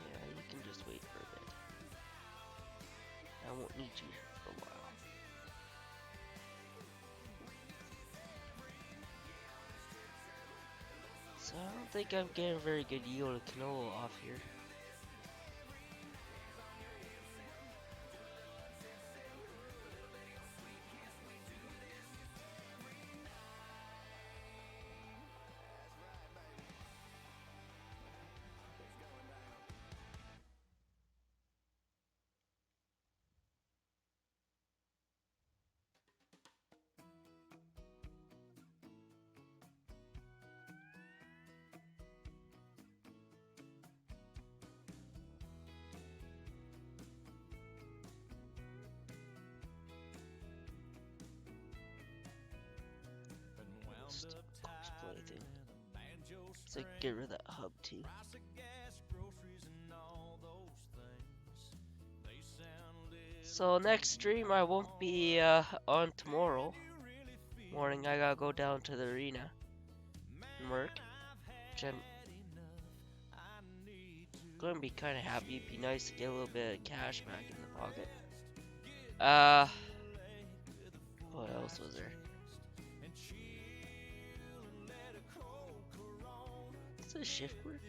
Yeah, you can just wait for a bit. I won't need you for a while. So I don't think I'm getting a very good yield of canola off here. Just course play thing. So get rid of that hub too. So next stream I won't be on tomorrow morning. I gotta go down to the arena and work, which I'm gonna be kind of happy. It'd be nice to get a little bit of cash back in the pocket. What else was there? Is this shift work?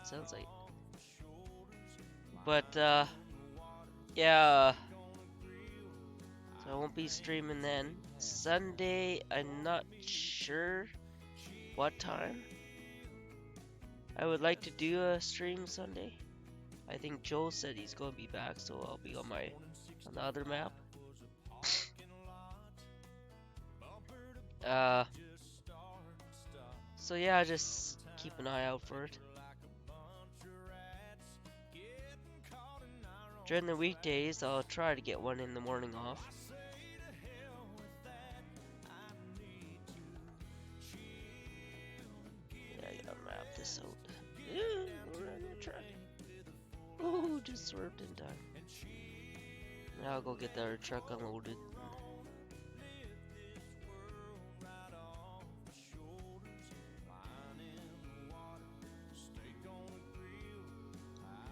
Sounds like. But yeah, so I won't be streaming then. Sunday, I'm not sure what time. I would like to do a stream Sunday. I think Joe said he's gonna be back, so I'll be on the other map. Uh, so yeah, just keep an eye out for it. During the weekdays, I'll try to get one in the morning off. Yeah, I gotta map this out. We're on the track. Ooh, just swerved in time. Now I'll go get the truck unloaded.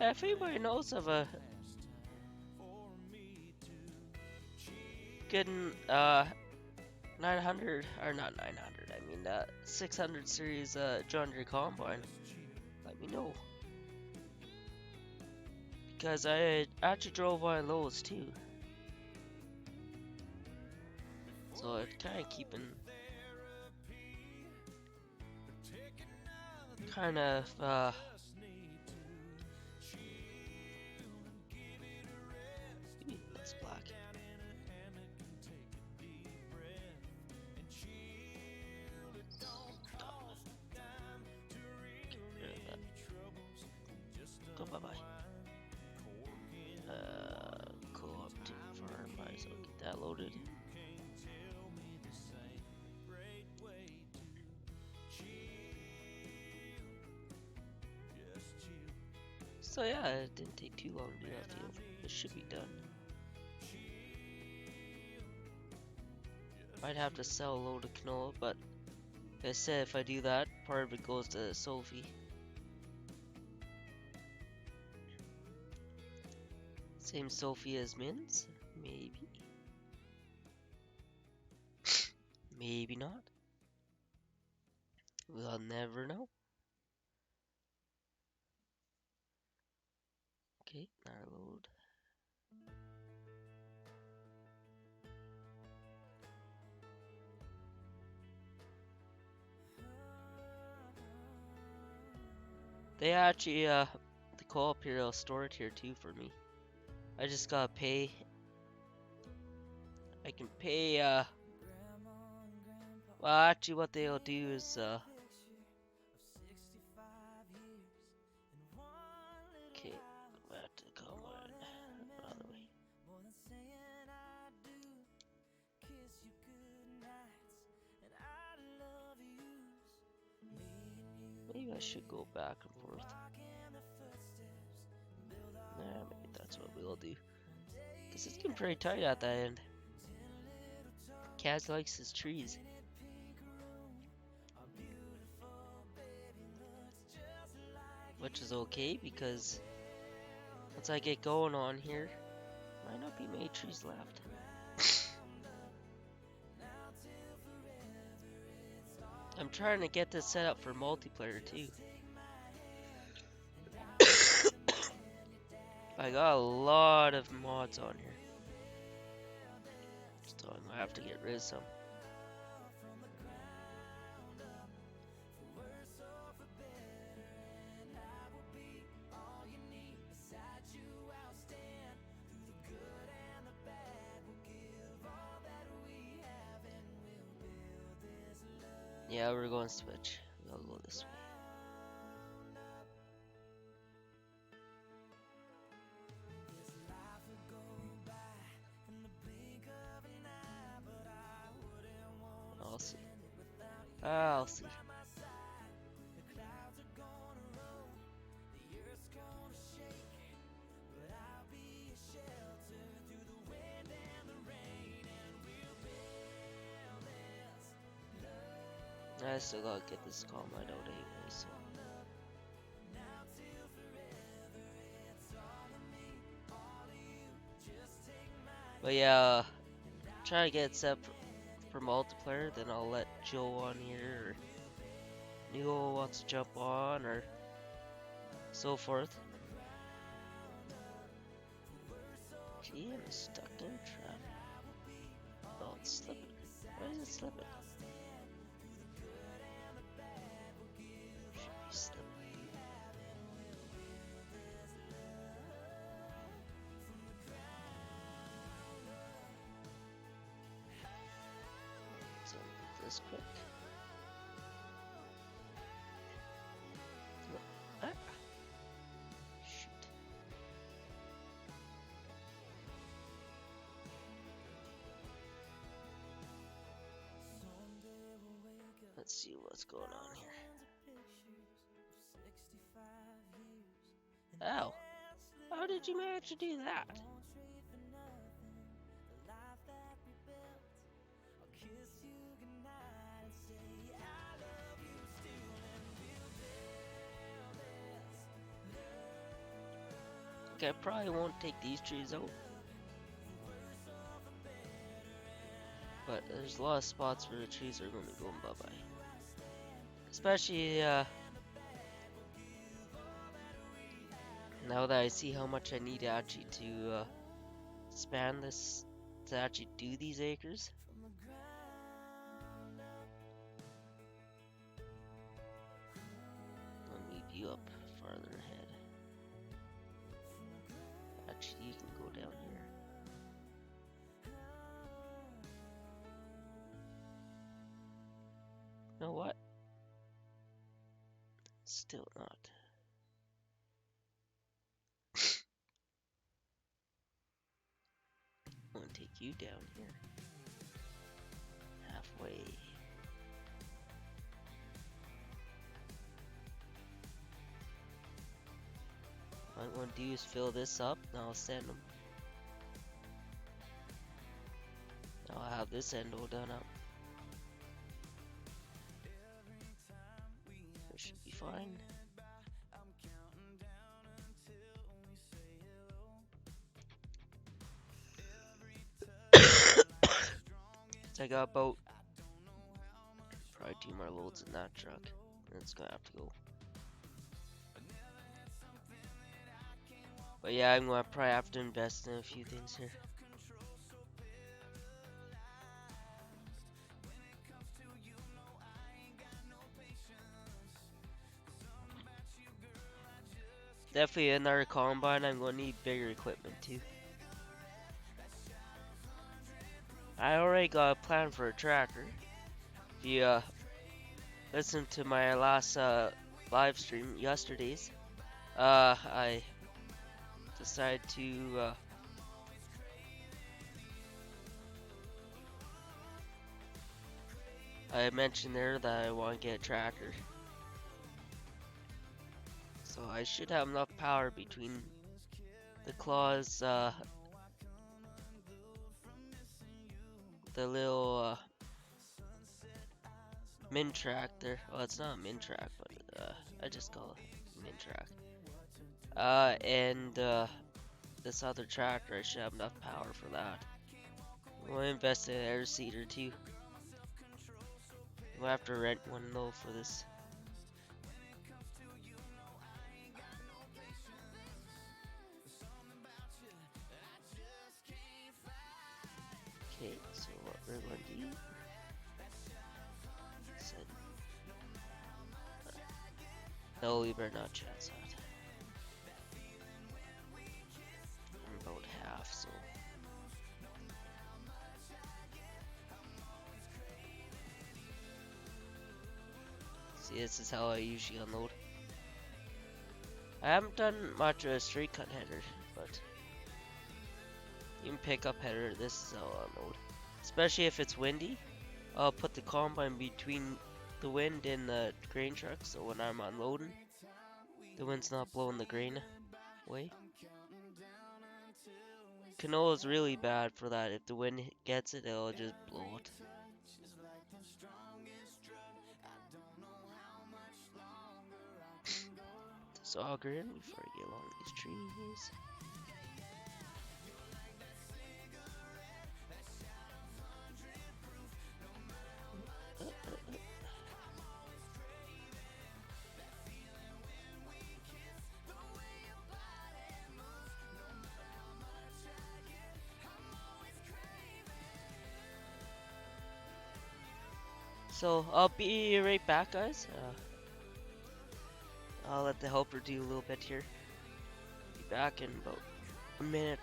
If anybody knows of a good 900, or not 900, I mean 600 series John Deere combine, let me know. Because I actually drove one of those too. So it's kind of keeping that's black. Get rid of that. Go bye bye. Co-op to farm, might as well get that loaded. So yeah, it didn't take too long to do that field. It should be done. Might have to sell a load of canola, but like I said, if I do that, part of it goes to Sophie. Same Sophie as Min's? Maybe. Maybe not. We'll never know. Okay, now load. They actually, the co-op here will store it here too for me. I just gotta pay. I can pay, well, actually what they'll do is, okay, back to the combine, another way. Maybe I should go back and forth. Nah, maybe that's what we'll do. Cause it's getting pretty tight at that end. Kaz likes his trees. Which is okay because once I get going on here, might not be many trees left. I'm trying to get this set up for multiplayer too. I got a lot of mods on here, so I'm gonna have to get rid of some. Yeah, we're going to switch. We'll go this way. I'll see. I'll see. I still gotta get this combine out anyway, so. But yeah, try to get it set for multiplayer, then I'll let Joe on here, or Neo wants to jump on, or so forth. Damn, it's stuck in traffic. Oh, it's slipping. Why is it slipping? Should be slipping. So I'll do this quick. Ah. Shoot. Let's see what's going on here. Ow. How did you manage to do that? Okay, I probably won't take these trees out. But there's a lot of spots where the trees are going to be going bye-bye. Especially, now that I see how much I need actually to, span this, to actually do these acres. I'll move you up farther ahead. Actually, you can go down here. You know what? Still not. I'm gonna take you down here. Halfway. What I'm gonna do is fill this up, and I'll send them. I'll have this end all done up. It should be fine. I got about probably 2 more loads in that truck, and it's gonna have to go. But yeah, I'm gonna probably have to invest in a few things here. Definitely another combine. I'm gonna need bigger equipment too. I already got a plan for a tractor. If you listen to my last live stream yesterday's, I decided to I mentioned there that I want to get a tractor. So I should have enough power between the claws, the little min track there. Well, it's not a min track, but I just call it min track. And this other tractor, I should have enough power for that. I'm gonna invest in an air seeder too. We'll have to rent one though for this. Okay, so what we're going to do? Send. No, we better not chance that. I'm about half, so. See, this is how I usually unload. I haven't done much of a straight cut header, but even pickup header, this is how I unload. Especially if it's windy, I'll put the combine between the wind and the grain truck, so when I'm unloading, the wind's not blowing the grain away. Canola is really bad for that. If the wind gets it, it'll just blow it. So I'll go in before I get along these trees. So I'll be right back, guys. I'll let the helper do a little bit here. Be back in about a minute.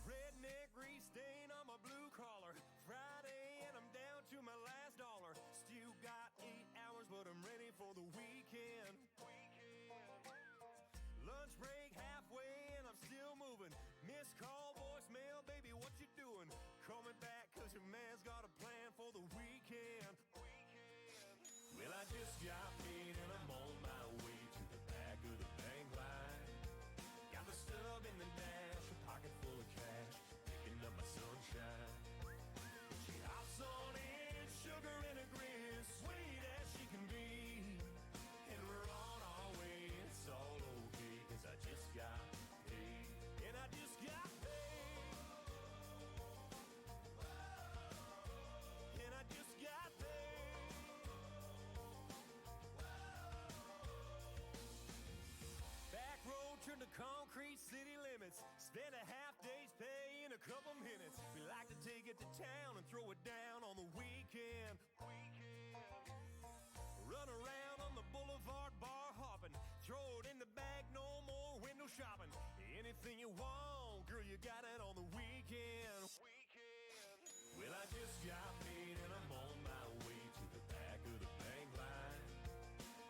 Redneck grease stain on my blue collar. Friday and I'm down to my last dollar. Still got 8 hours, but I'm ready for the weekend. Lunch break halfway and I'm still moving. Missed call, voicemail, baby, what you doing? Call me back cause your man's got a plan for the weekend. Well, I just got paid and I'm on my way to the back of the bank line. Got the stub in the dash, a pocket full of cash, picking up my sunshine. She hops on in, sugar and a grin, sweet as she can be. And we're on our way, it's all okay, cause I just got paid. And I just got paid. And I just got paid. Back road turned to concrete city limits. Spent a half day's pay in a couple minutes. We like to take it to town and throw it down on the weekend. Run around on the boulevard bar hopping. Throw it in the bag, no more window shopping. Anything you want, girl, you got it on the weekend. Well, I just got paid and I'm on my way to the back of the bank line.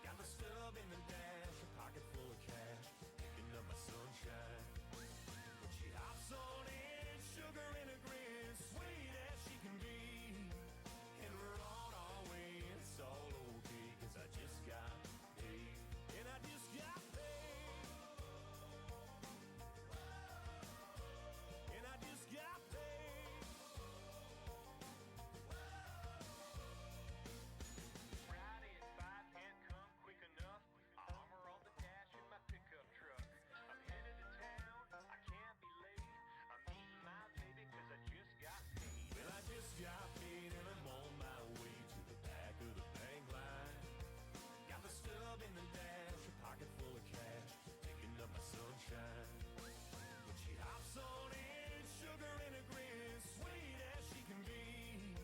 Got the stub in the dash, a pocket full of cash, picking up my sunshine. When she hops on in, sugar and a grin, sweet as she can be. And we're on our way, it's all okay, cause I just got paid. And I just got paid. And I just got paid. Friday at 5 can't come quick enough. Armor on the dash in my pickup truck. I'm headed to town, I can't be late. I'm meeting my baby cause I just got paid. Well, I just got paid and I'm on my way to the back of the bank line. Got the stub in the dash, a pocket full of cash, picking up my sunshine. When she hops on in, sugar and a grin, sweet as she can be.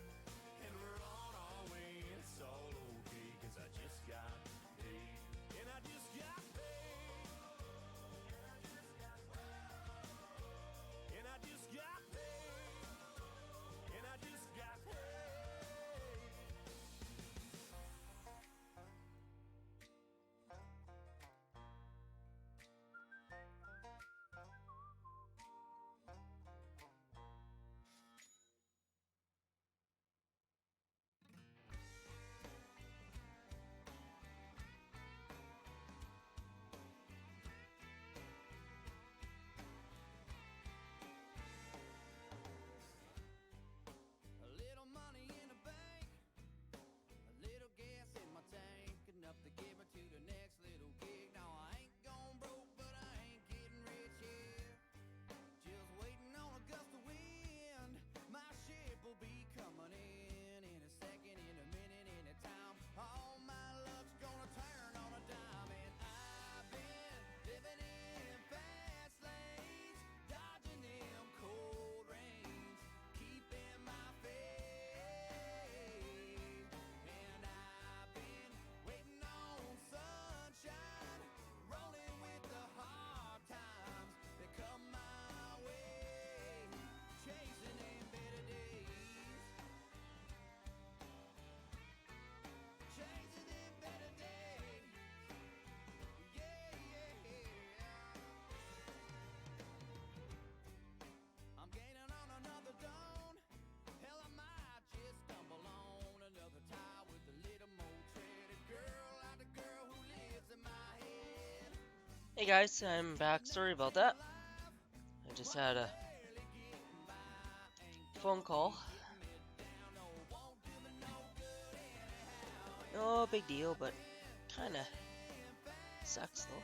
And we're on our way, it's all okay, cause I just got paid. And I just got paid. And I just got paid. And I just got paid. A little money in the bank, a little gas in my tank, enough to get me to the next little gig. Now I ain't gone broke, but I ain't getting rich yet. Just waiting on a gust of wind. My ship will be coming in a second, in a minute, in a time. All my luck's gonna turn on a dime, and I've been living in fast lanes, dodging them cold rains, keeping my faith. And I've been waiting on sunshine, rolling with the hard times that come my way, chasing them better days, chasing them better days. Yeah, yeah, yeah. I'm gaining on another dawn. Hell, I might just stumble on another tie with a little more tread. A girl like the girl who lives in my head. Hey guys, I'm back. Sorry about that. I just had a Barely getting by, ain't phone call. getting me down, no, won't do me no good anyhow. No big deal, but kinda sucks though.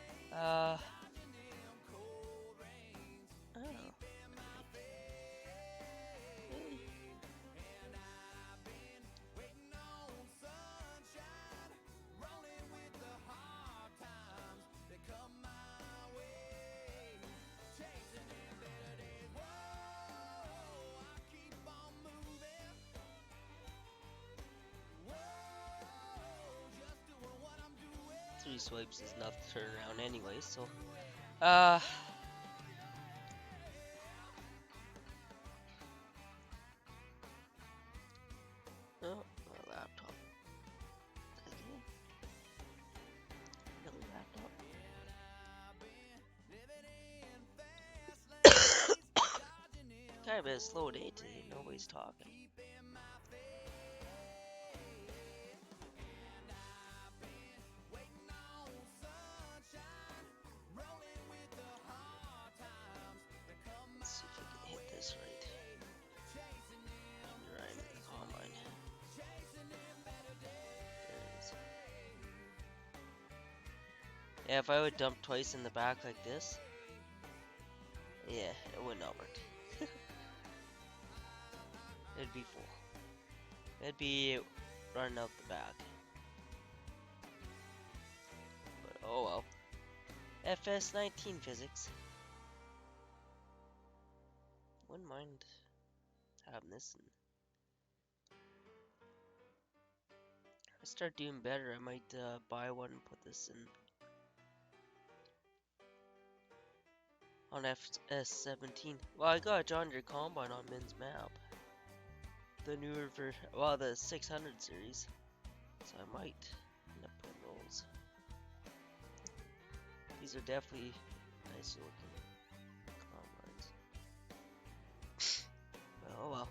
swipes is enough to turn around anyway, so oh, my laptop. Again? Another laptop? Kind of a slow day today, nobody's talking. Let's see if I can hit this right. Right in the combine. There it is. Yeah, if I would dump twice in the back like this, yeah, it would not work. It'd be full. It'd be running out the back. But oh well. Fs19 physics. Wouldn't mind having this. And if I start doing better, I might buy one and put this in on Fs17. Well, I got a John Deere Combine on Min's map. The newer version, well, the 600 series. So I might end up putting those. These are definitely nice looking combines. But oh well.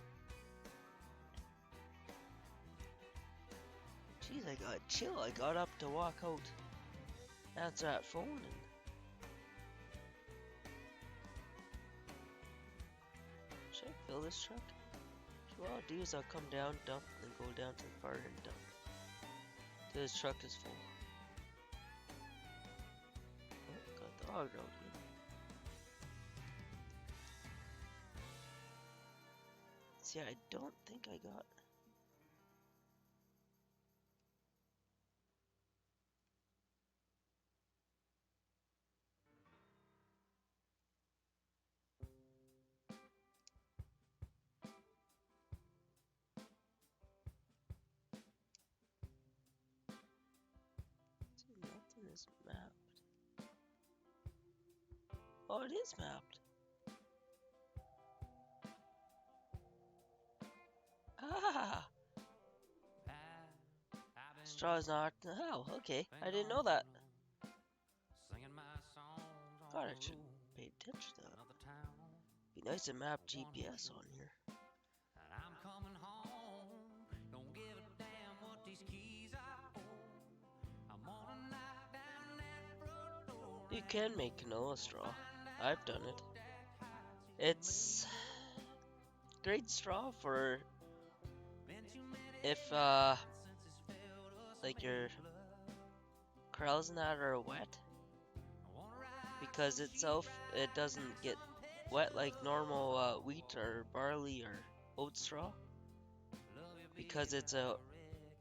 Jeez, I got chill. I got up to walk out, answer that phone, and should I fill this truck? So what I'll do is I'll come down, dump, and then go down to the far end and dump. Till this truck is full. Oh, got the hog out here. See, I don't think I got. See, nothing is mapped. Oh, it is mapped. Ah! Straw's not. Oh, okay. I didn't know that. God, I should pay attention to that. Be nice to map GPS on here. You can make canola straw. I've done it. It's great straw for if like your corrals and that are wet, because itself it doesn't get wet like normal wheat or barley or oat straw, because it's a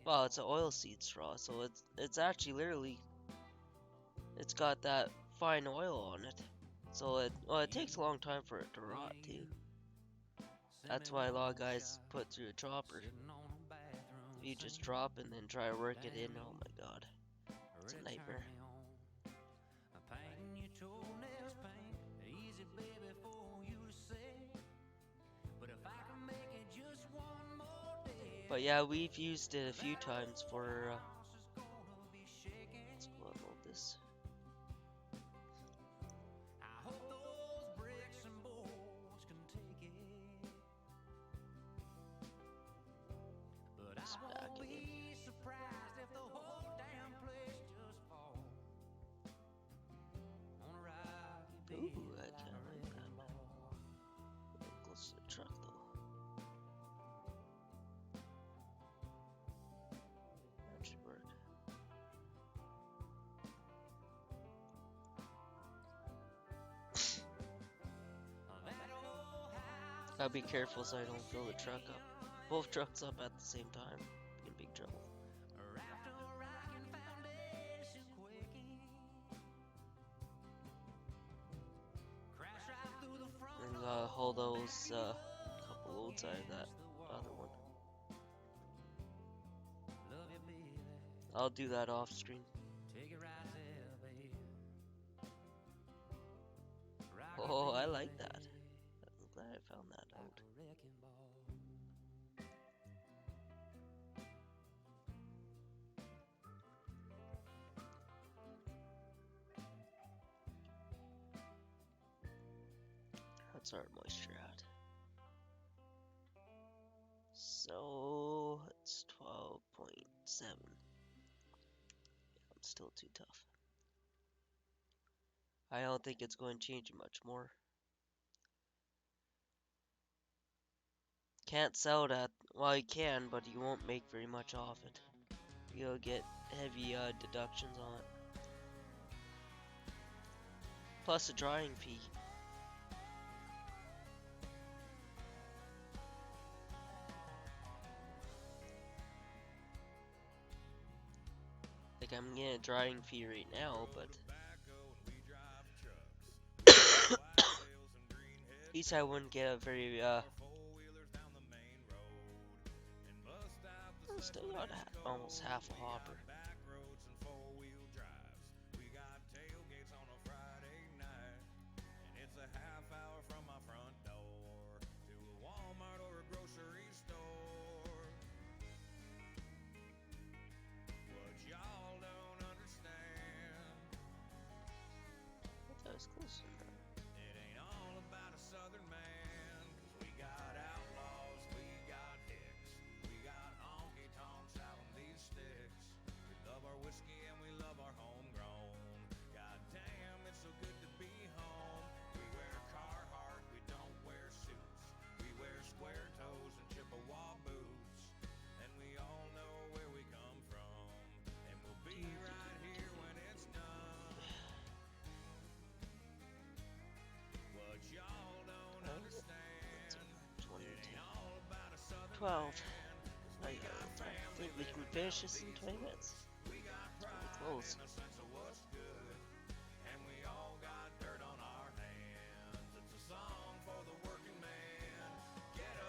it's an oil seed straw, so it's actually literally it's got that fine oil on it, so it takes a long time for it to rot too. That's why a lot of guys put through a chopper. If you just drop and then try to work it in, oh my god, it's a nightmare. But yeah, we've used it a few times for let's go unload this. Back it in. Ooh, I kind of like that. A little close to the truck though. That should work. Gotta be careful so I don't fill the truck up. Both trucks up at the same time. Be in big trouble. And haul those couple loads out of that other one. I'll do that off screen. Oh, I like that. I'm glad I found that out. That's our moisture at. So it's 12.7. It's still too tough. I don't think it's going to change much more. Can't sell that. Well, you can, but you won't make very much off it. You'll get heavy deductions on it. Plus a drying fee. Like, I'm getting a drying fee right now, but at least I wouldn't get a very, still got almost half a hopper. That was close. Oh, 12. I think we can finish this in 20 minutes. It's pretty close.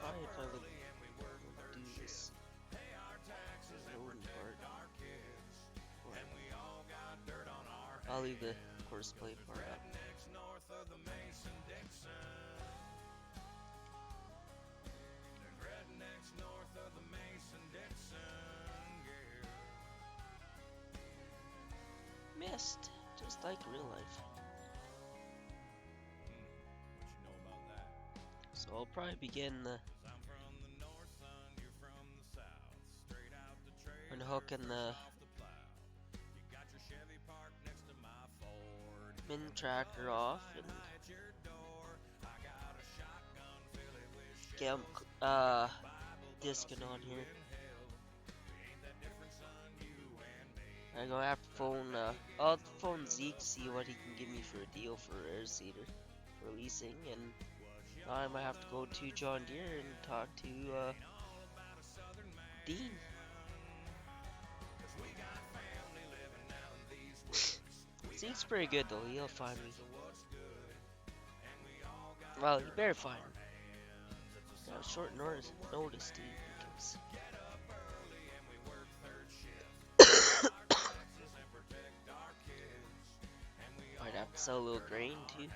Probably if I would do this loading part. I'll leave the horseplay part up. Missed, just like real life. So I'll probably begin unhooking the min tracker off and get him discing on here. I'm gonna have to I'll phone Zeke, see what he can give me for a deal for air seeder for leasing, and I might have to go to John Deere and talk to Dean. Zeke's pretty good though, he'll find me. Well, you better find him. Got a short notice too, because might have to sell a little grain too.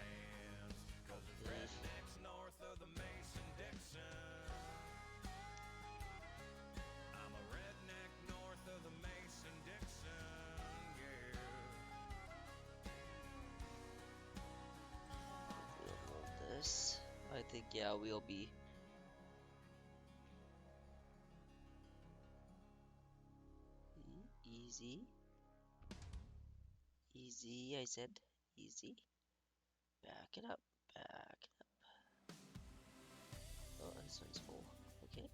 This, I think, yeah, we'll be easy. Easy, I said. Easy. Back it up. Back it up. Oh, this one's full. Okay.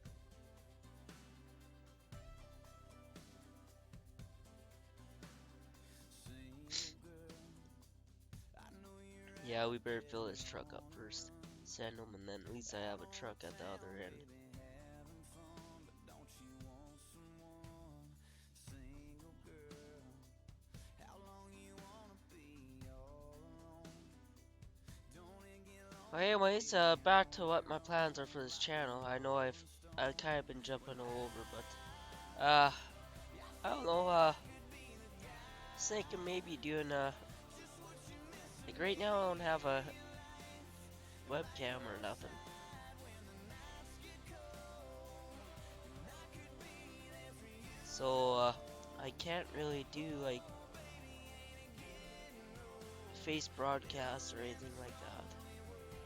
Yeah, we better fill this truck up first. Send them, and then at least I have a truck at the other end. Well, anyways, back to what my plans are for this channel. I know I've kind of been jumping all over, but I don't know. Thinking maybe doing like right now I don't have a webcam or nothing. So I can't really do like face broadcasts or anything like that.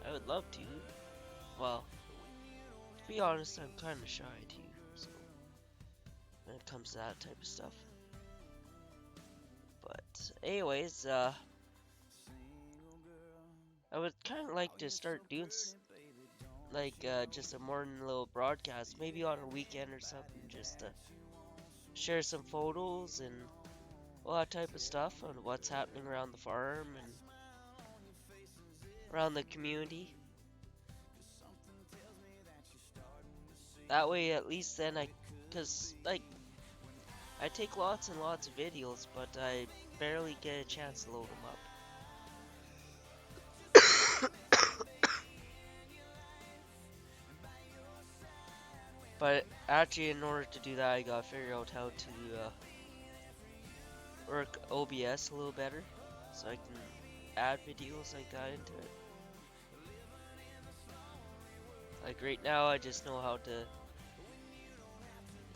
I would love to. Well, to be honest, I'm kind of shy too. So when it comes to that type of stuff. But anyways, I would kind of like to start doing like just a morning little broadcast, maybe on a weekend or something, just to share some photos and all that type of stuff on what's happening around the farm and around the community. That way, at least then cause like I take lots and lots of videos, but I barely get a chance to load them up. But actually, in order to do that, I gotta figure out how to work OBS a little better, so I can add videos like that into it. Like right now, I just know how to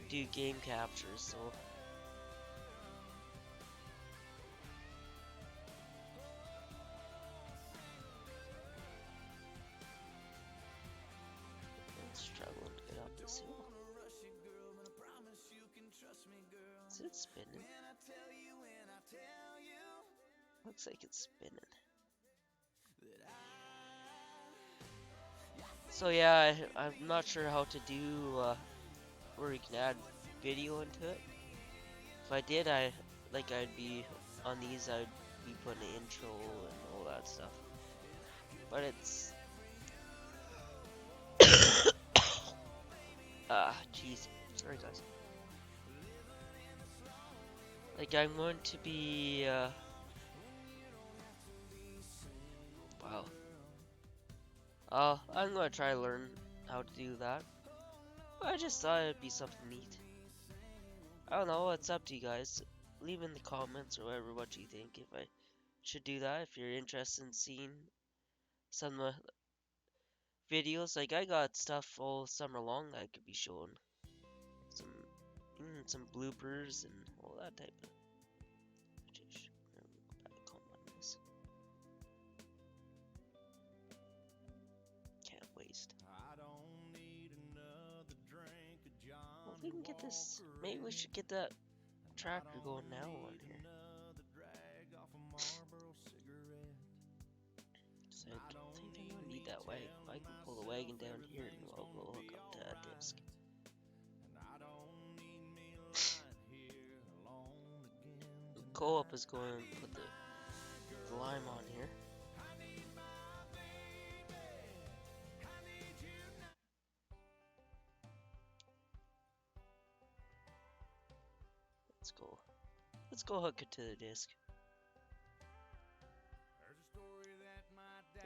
do game captures, so I'm struggling to get up this hill. Is it spinning? Looks like it's spinning. So yeah, I'm not sure how to do where you can add video into it. If I did, I'd be on these, I'd be putting an intro and all that stuff. But it's jeez, sorry guys. Like I'm going to be wow. I'm gonna try to learn how to do that. I just thought it'd be something neat. I don't know, it's up to you guys. Leave in the comments or whatever what you think if I should do that. If you're interested in seeing some videos, like I got stuff all summer long that I could be showing. Some bloopers and all that type of. Can't waste. Well, if we can get this, maybe we should get that tractor going now on here. So I think I'm gonna need that wagon. I can pull the wagon down here and we'll hook up to that disc. The co-op is going to put the lime on here. Let's go hook it to the disc.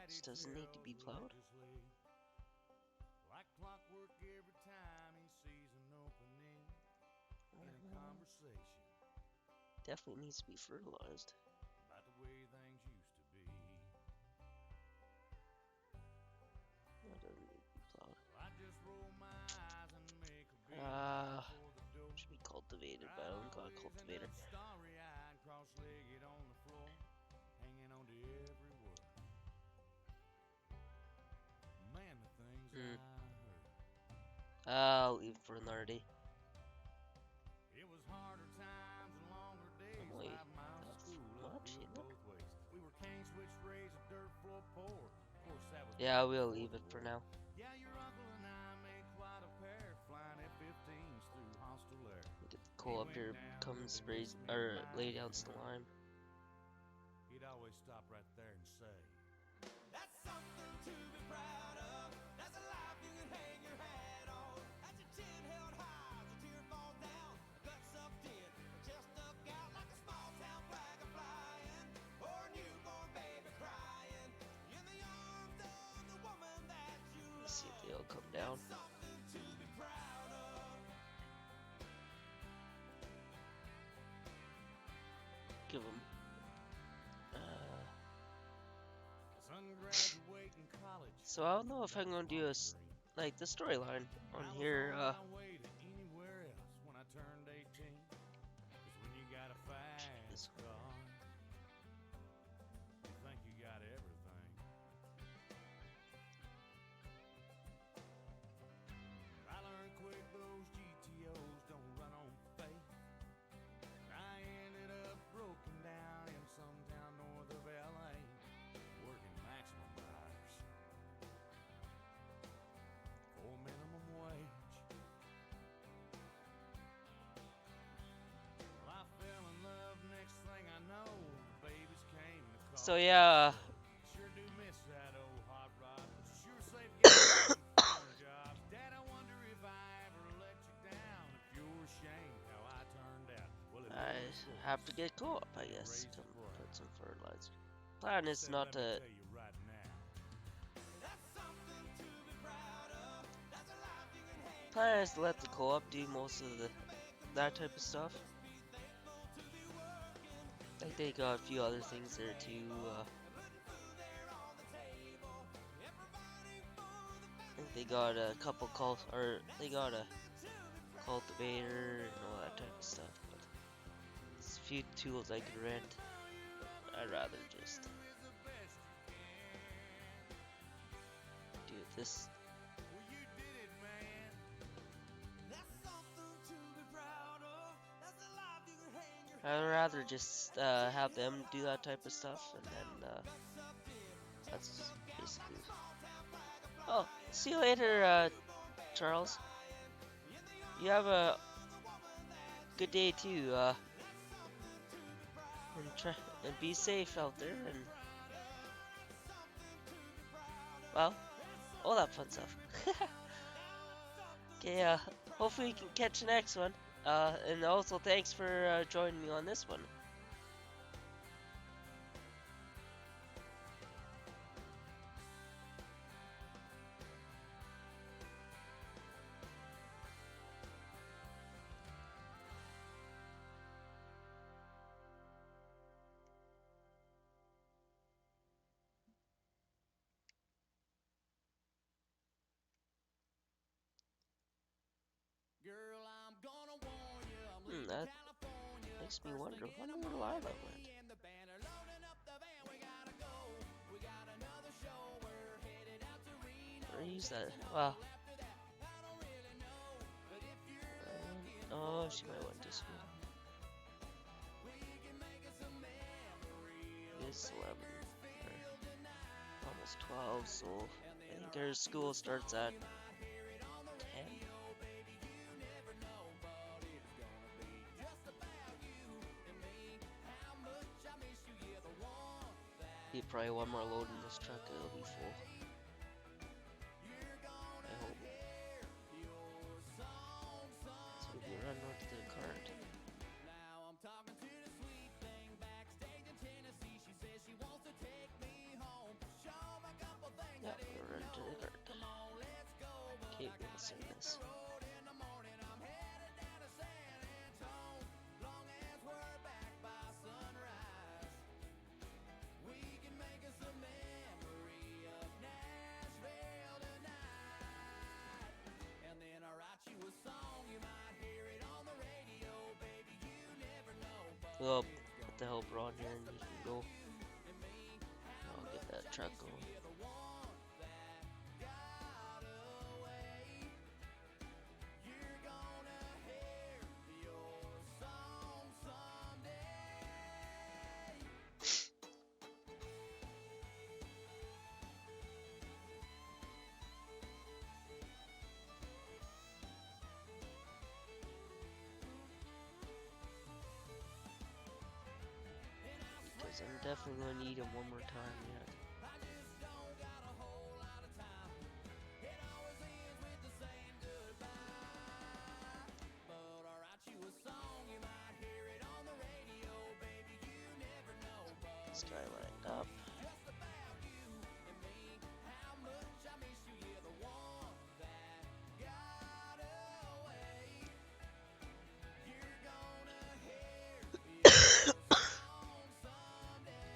This doesn't need to be plowed. Definitely needs to be fertilized. That doesn't need to be plowed. Should be cultivated, but I don't got a cultivator. I'll leave for another day. I'm waiting. Much, you know? Yeah, we'll leave it for now. Get the coal up here, come and spray or lay down some lime. He'd always stop right there and say, "That's something to be proud of. That's a life you can hang your hat on. That's your chin held high as a tear falls down. A gut sucked in, a chest stuck out like a small town flag a flying, or a newborn baby crying in the arms of the woman that you love." Let's see if they'll come down. Give them So I don't know if I'm gonna do like the storyline on here. When you got a Jeez. fast car, you think you got everything. I learned quick those GTOs don't run on faith. I ended up broken down in some town north of LA, working maximum hours for minimum wage. Well, I fell in love, next thing I know, babies came to call. So yeah, Sure do miss that old hot rod. Sure safe getting farmer jobs. Dad, I wonder if I ever let you down. If you're ashamed how I turned out. Well, it I was worse. have to get co-op, I Better guess. raise Come the brain. put some fertilizer. Plan is Said, not let me to. tell you right now. That's something to be proud of. That's a life you can hang your Plan is to let hat the on. co-op do most of that type of stuff. Be thankful to be working. Like they got a few other things there too. Putting food there on the table. Everybody for the I think family they got a values couple or they got a cultivator and all that type of stuff. But there's a few tools I could rent. I'd rather just do this. Well, you did it, man. That's something to be proud of. That's a life you can hang your I'd rather just have them do that type of stuff, and then that's basically. Oh, see you later, Charles. You have a good day too. And try and be safe out there, and well, all that fun stuff. Okay, hopefully you can catch the next one. And also thanks for joining me on this one. Girl, I'm gonna warn you, I'm leaving That California. makes me First wonder, thing in the where morning, Lila went. me and the band are loading up the van. We gotta go. We got another show. We're headed out to Reno. Or use that. Taking off Well, after that. I don't really know, but if you're looking oh, for she a might good want to school. time, we can make us a memory of It's 11, Bakersfield tonight. or almost 12, so And I then think I'll her write you school a starts song. at You might hear it on the 10. radio, baby. You never know, but it's gonna be just about you and me. How much I miss you, yeah, the one that Be probably one more load in this truck, it'll be full. you're I gonna hope. hear your song So we can someday. run north to the cart. Now I'm talking to the sweet thing backstage in Tennessee. She says she wants to take me home. Show 'em a couple things Yeah, I didn't we'll run to know. the cart. Come on, let's go. But Okay, I we'll gotta sing hit this. the road in the morning. I'm headed down to San Antone. Long as we're back by sunrise, we can make us a memory of Nashville tonight. And then I'll write you a song. You might hear it on the radio, baby. You never know. Well, put the helper on here and you can go. I'll get that truck going. Because I'm definitely going to need him one more time yet. This guy lined up.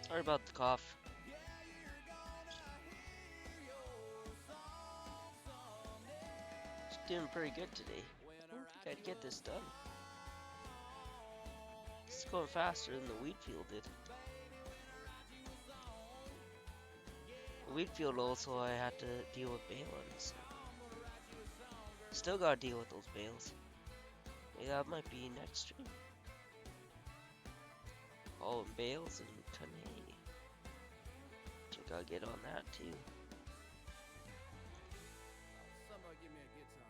Sorry about the cough. Doing pretty good today. I don't think I'd get this done. It's going faster than the wheat field did. The wheat field also I had to deal with balings. So still gotta deal with those bales. Maybe that might be next stream. Oh, and bales and cutting hay. So I gotta get on that too. Somebody give me a guitar.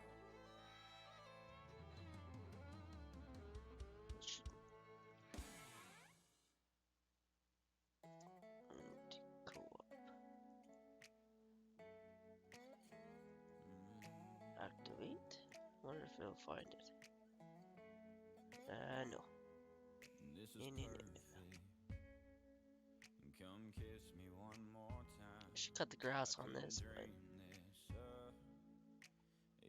Activate. Wonder if it'll find it. No. This is No. perfect. Come kiss me one more time. I should cut the grass on this, but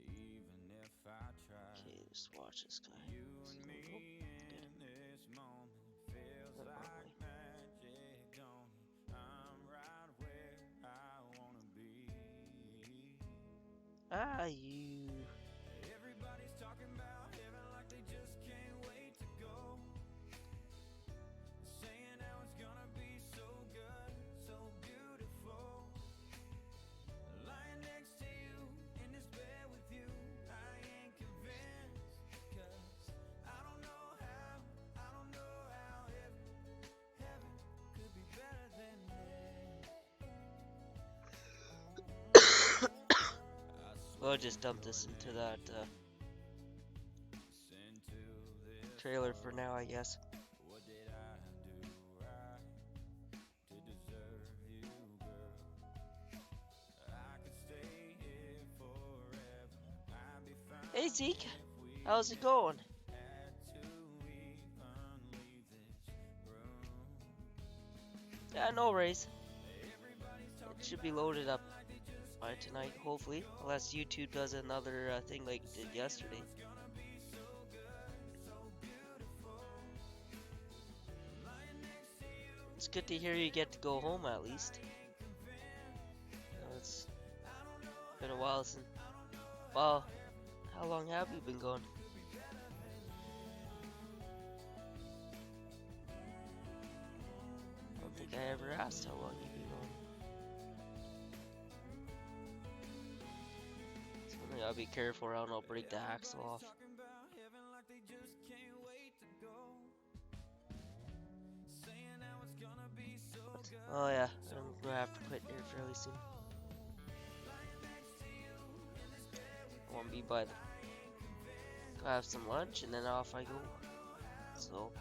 even if I try. okay, just watch this guy. You and me in this moment feels like magic, don't it? I'm right where I wanna be. You. Everybody's talking about heaven like they just can't wait to go. Saying how it's gonna be so good, so beautiful. Lying next to you in this bed with you, I ain't convinced. 'Cause I don't know how heaven could be better than this. We'll just dump this into that trailer for now, I guess. What did I do right to deserve you, girl? I could stay here forever. I'd be fine. Hey Zeke, how's it going? Yeah, no worries. It should be loaded up by tonight, hopefully, unless YouTube does another thing like it did yesterday. It's good to hear you get to go home at least. It's been a while since. Well, how long have you been gone? I don't think I ever asked how long you've been gone. So I'll be careful around, I'll break the axle off. Oh yeah, I'm gonna have to quit here fairly soon. I won't be by the... Go have some lunch and then off I go. So...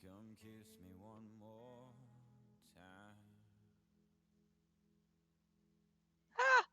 Come kiss me one more time. Ah!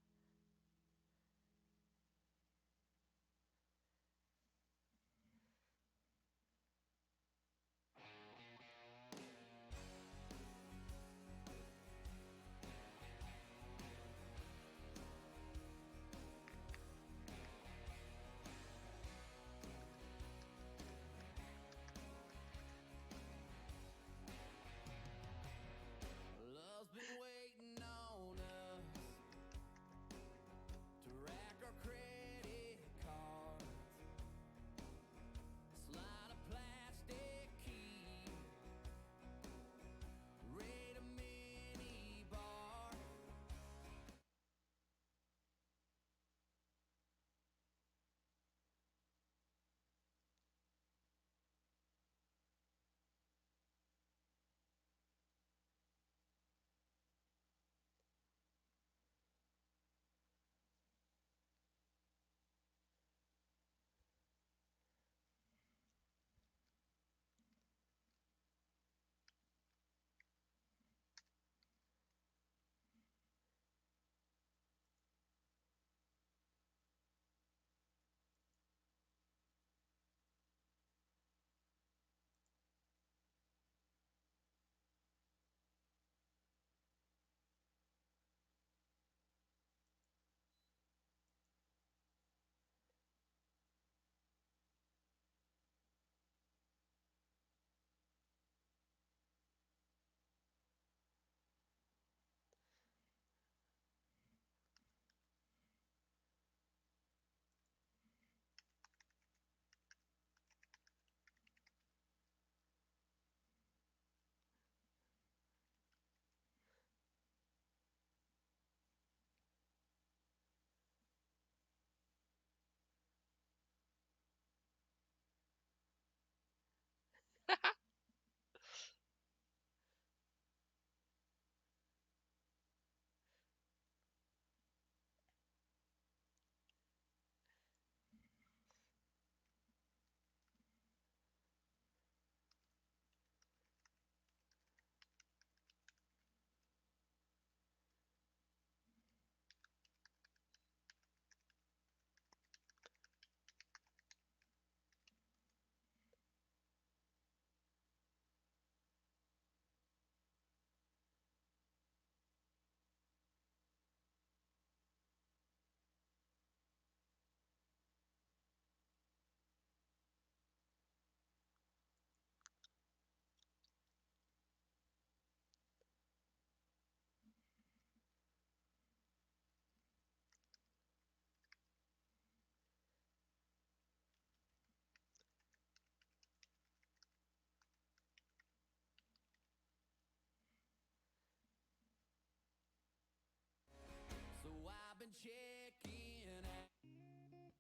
and checking out.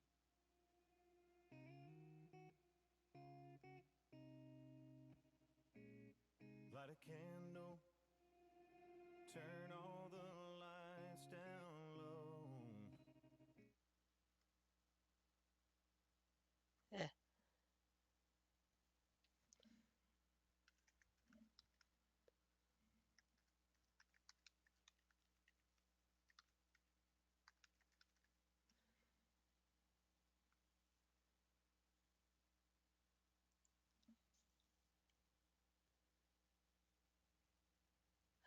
Light a candle, turn all the lights down low. Eh.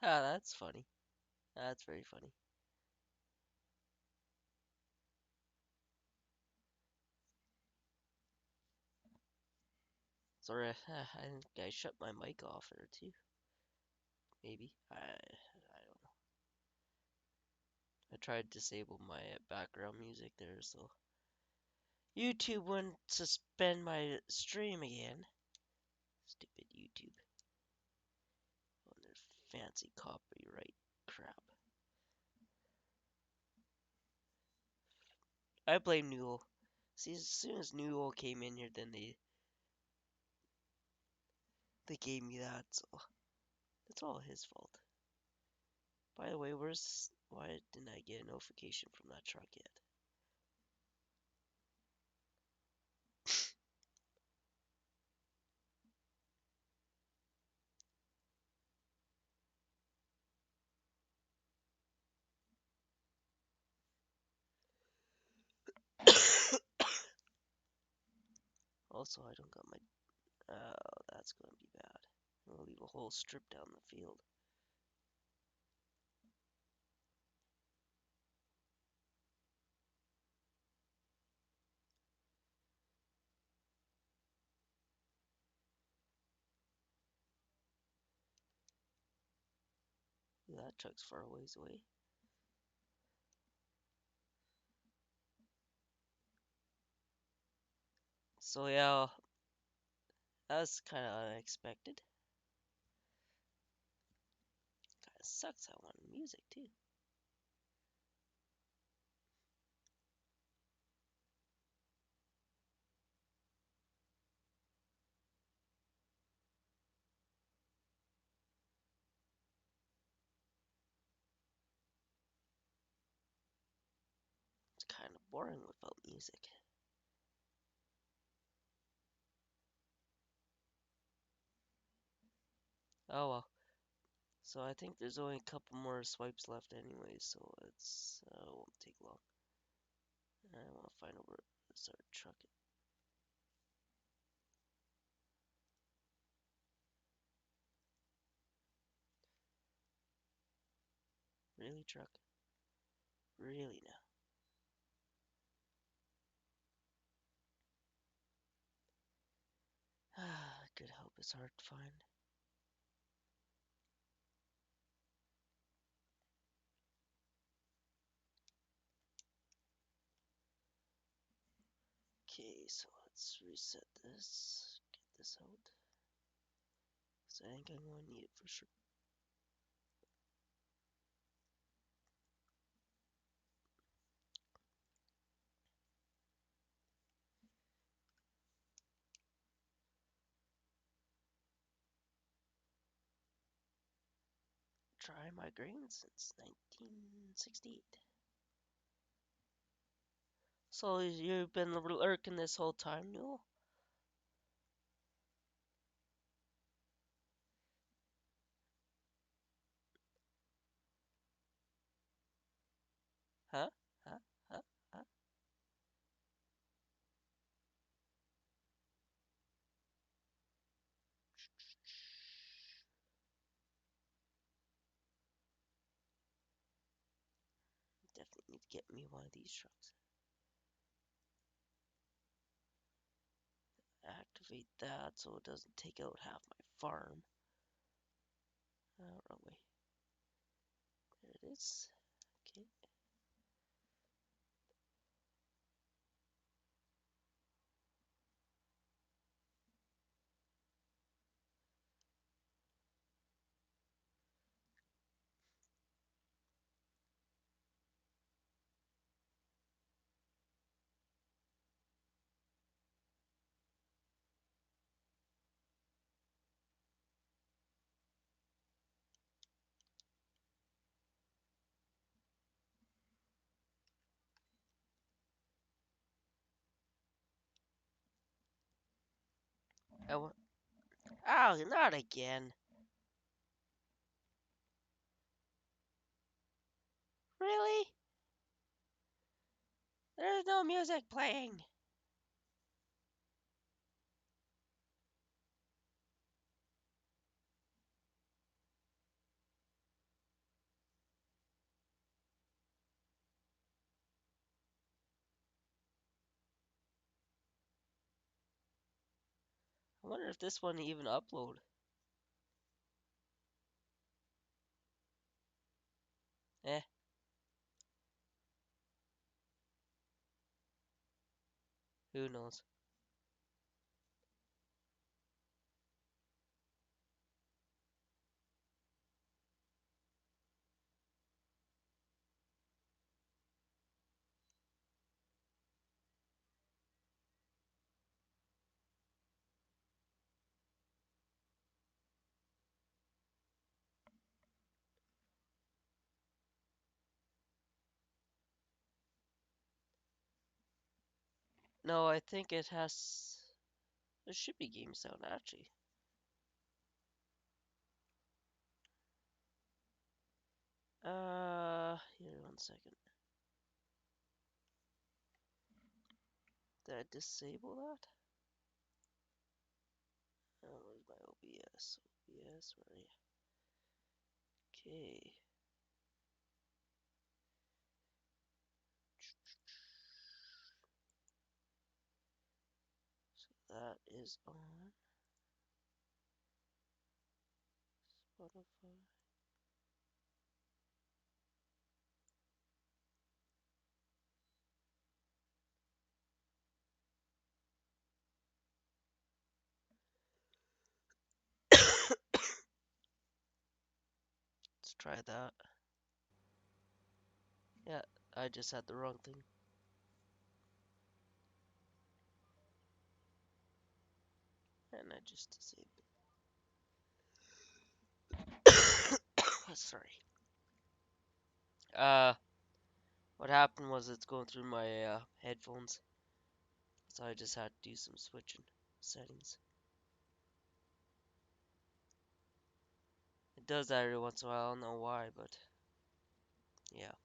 Ah, that's funny. That's very funny. Sorry, I think I shut my mic off there too. Maybe. I don't know. I tried to disable my background music there, so YouTube wouldn't suspend my stream again. Stupid YouTube. On their fancy copyright crap. I blame Newell. See, as soon as Newell came in here, then they gave me that, so it's all his fault. By the way, why didn't I get a notification from that truck yet? Also, I don't got my. Oh, that's gonna be bad. I'm gonna leave a whole strip down the field. That truck's far ways away. So yeah, that was kind of unexpected. Kind of sucks. I want music too. It's kind of boring without music. Oh well. So I think there's only a couple more swipes left anyway, so it won't take long. I want to find over start trucking. Really truck? Really now? Ah, good hope it's hard to find. Okay, so let's reset this. Get this out. Cause I think I'm gonna need it for sure. Try migraine since 1968. So you've been lurking this whole time, Newell? Huh? Huh? Huh? Huh? Definitely need to get me one of these trucks. Activate that so it doesn't take out half my farm. Wrong way. There it is. Okay. Oh, not again. Really? There's no music playing. I wonder if this one even upload. Eh, who knows? No, I think it has. There should be game sound actually. Here, 1 second. Did I disable that? Oh, where's my OBS? OBS, where are you? Okay. So that is on Spotify. Let's try that. Yeah, I just had the wrong thing. And I just disabled it. Sorry. Uh, what happened was it's going through my headphones. So I just had to do some switching settings. It does that every once in a while, I don't know why, but yeah.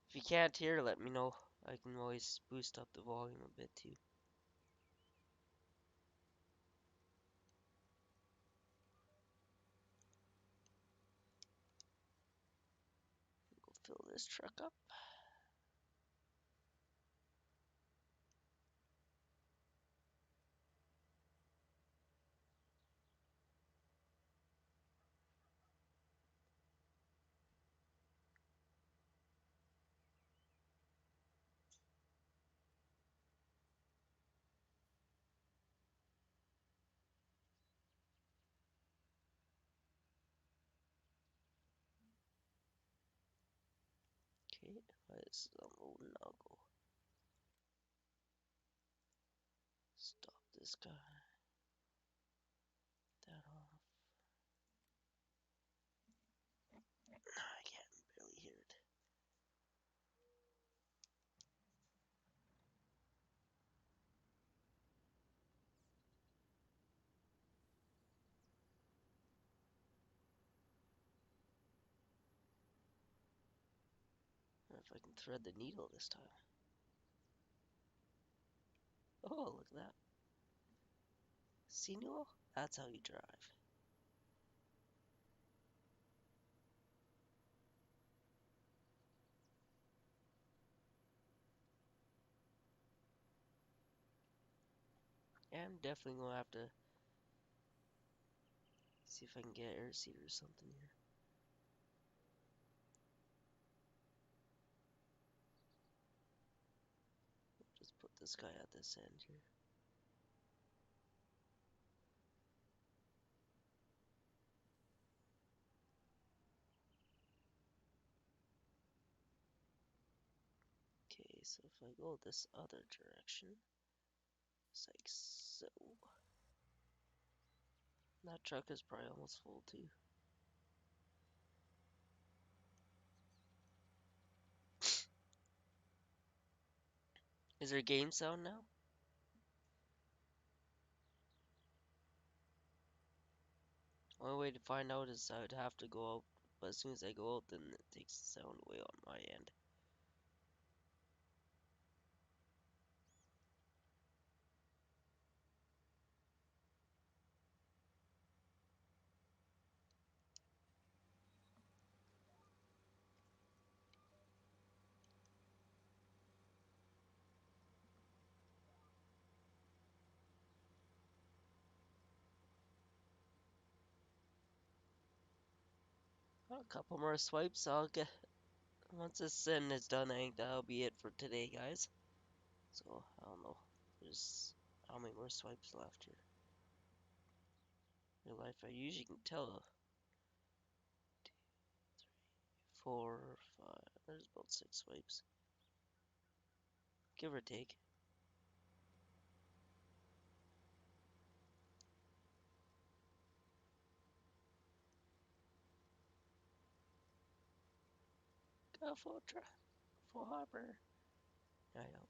If you can't hear, let me know. I can always boost up the volume a bit too. Go fill this truck up. Okay, this is unloading. I'll go stop this guy. That off. I can't barely hear it. I wonder if I can thread the needle this time. Oh, look at that. Sinual? That's how you drive. Yeah, I'm definitely gonna have to see if I can get air seat or something here. Just put this guy at this end here. Okay, so if I go this other direction, it's like so. That truck is probably almost full too. Is there game sound now? Only way to find out is I would have to go out, but as soon as I go out, then it takes the sound away on my end. A couple more swipes, I'll get. Once this sin is done, I think that'll be it for today, guys. So, I don't know. There's how many more swipes left here? Real life, I usually can tell. 4, 5. There's about 6 swipes. Give or take. Go full hopper. I know.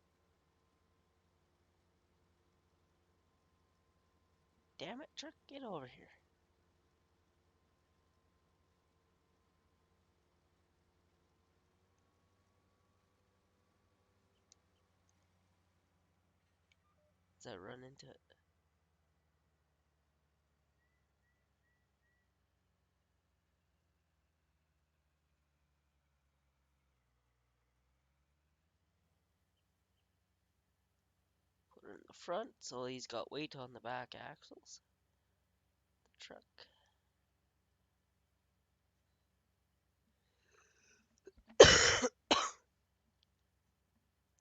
Damn it, truck, get over here. Does that run into it? Put it in the front, so he's got weight on the back axles. The truck.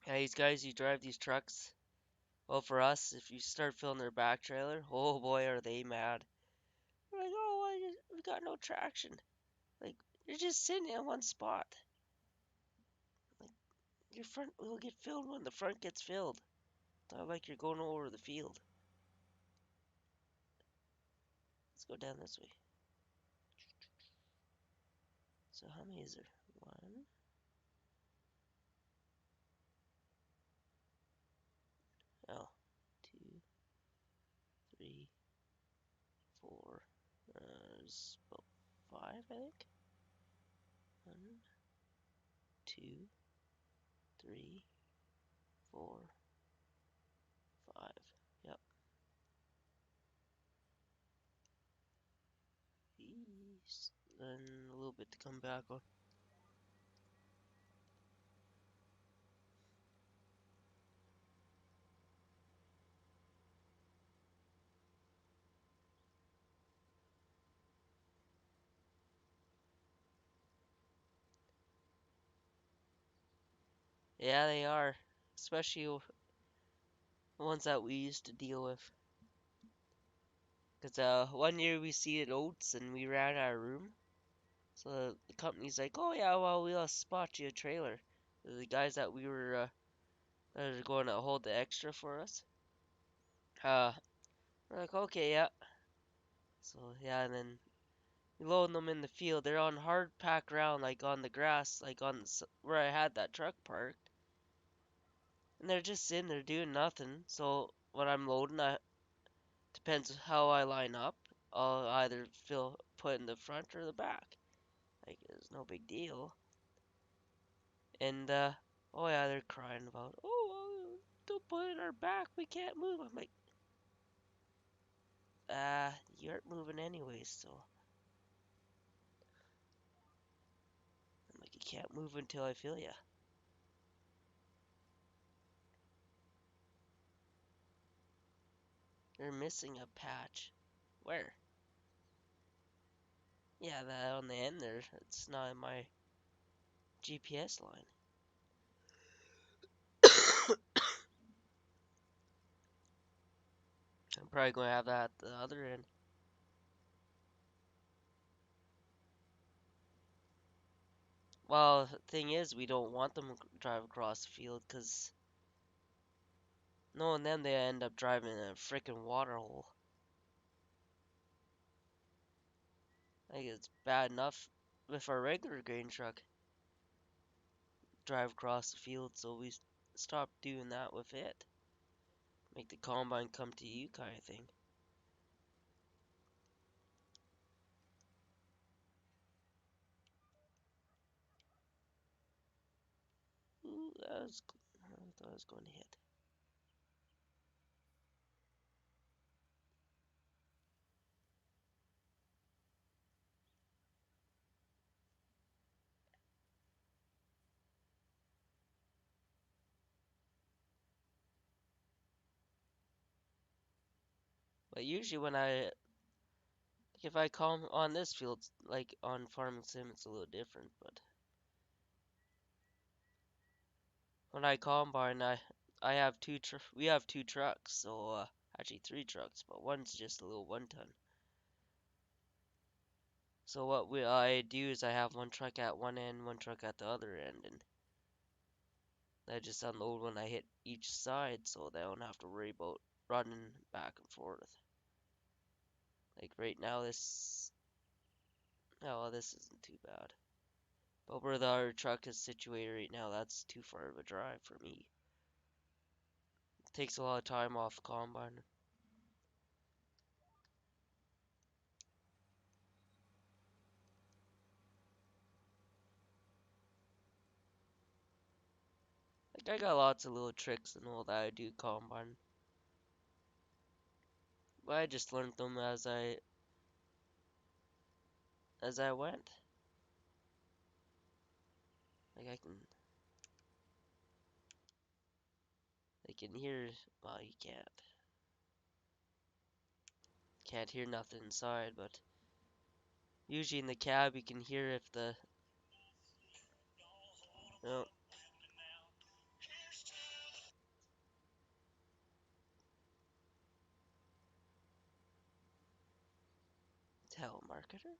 Yeah, these guys who drive these trucks, well, for us, if you start filling their back trailer, oh boy, are they mad. They're like, oh, we got no traction. Like, you're just sitting in one spot. Like, your front will get filled when the front gets filled. It's not like you're going over the field. Let's go down this way. So how many is there? 1, oh, 2, 3, 4. There's about 5, I think. 1, 2, 3, 4, 5. Yep. Then a little bit to come back on. Yeah, they are. Especially the ones that we used to deal with. Because one year we seeded oats and we ran out of room. So the company's like, oh yeah, well, we'll spot you a trailer. The guys that we were that are going to hold the extra for us. Uh, we're like, okay, yeah. So yeah, and then we load them in the field. They're on hard packed ground, like on the grass, like on where I had that truck parked. And they're just sitting there doing nothing. So when I'm loading, depends how I line up. I'll either put in the front or the back. Like it's no big deal. And oh yeah, they're crying about, don't put it in our back. We can't move. I'm like, you aren't moving anyways. So I'm like, you can't move until I feel ya. You're missing a patch. Where? Yeah, that on the end there. It's not in my GPS line. I'm probably going to have that at the other end. Well, the thing is, we don't want them to drive across the field because knowing them, they end up driving in a freaking water hole. Like, it's bad enough with our regular grain truck drive across the field, so we stop doing that with it. Make the combine come to you, kind of thing. Ooh, that was. I thought I was going to hit. But usually when if I come on this field, like on Farming Sim, it's a little different. But when I combine, I have we have two trucks, so actually three trucks, but one's just a little 1 ton. So what I do is I have one truck at one end, one truck at the other end, and I just unload when I hit each side, so they don't have to worry about running back and forth. Like right now, this isn't too bad. But where the other truck is situated right now, that's too far of a drive for me. It takes a lot of time off combine. Like I got lots of little tricks and all that I do combine, but I just learned them as I went. Like I can hear. Well, you can't hear nothing inside, but usually in the cab you can hear if the oh, telemarketer.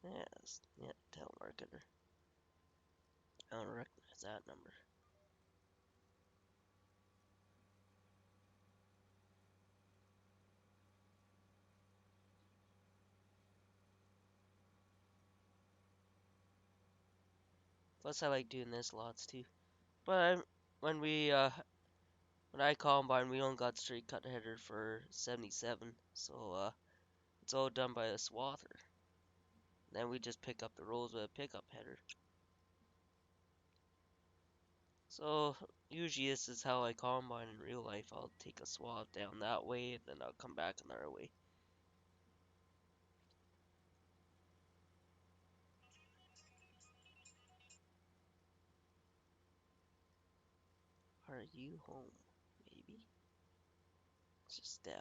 Yes, yeah, telemarketer. I don't recognize that number. Plus, I like doing this lots too. But when we when I combine, we don't got straight cut header for 77, so it's all done by a swather. Then we just pick up the rolls with a pickup header. So usually this is how I combine in real life. I'll take a swath down that way, and then I'll come back another way. Are you home? Maybe. It's just dad.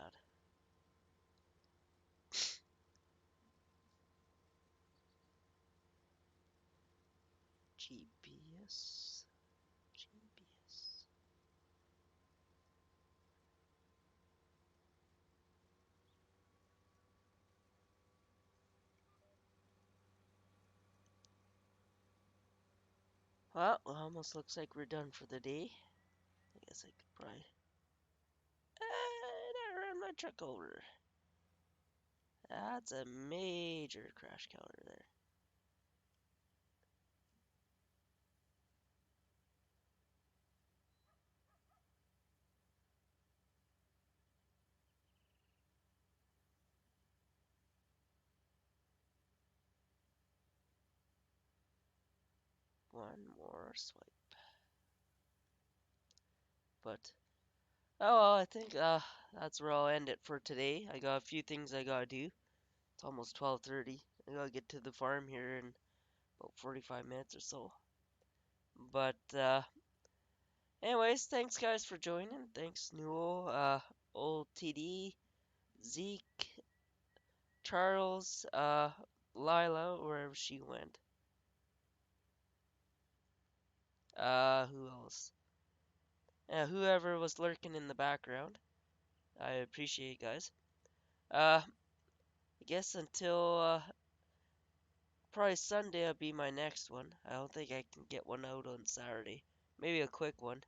GPS. GPS. Well, it almost looks like we're done for the day. I guess I could probably. I ran my truck over. That's a major crash counter there. One more swipe. But oh well, I think that's where I'll end it for today. I got a few things I gotta do. It's almost 12:30. I gotta get to the farm here in about 45 minutes or so. But anyways, thanks guys for joining. Thanks Newell, old TD, Zeke, Charles, Lila, wherever she went. Who else? Whoever was lurking in the background. I appreciate you guys. I guess until probably Sunday will be my next one. I don't think I can get one out on Saturday. Maybe a quick one,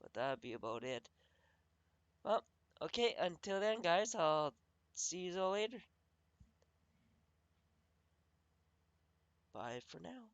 but that'll be about it. Well, okay, until then, guys, I'll see you all later. Bye for now.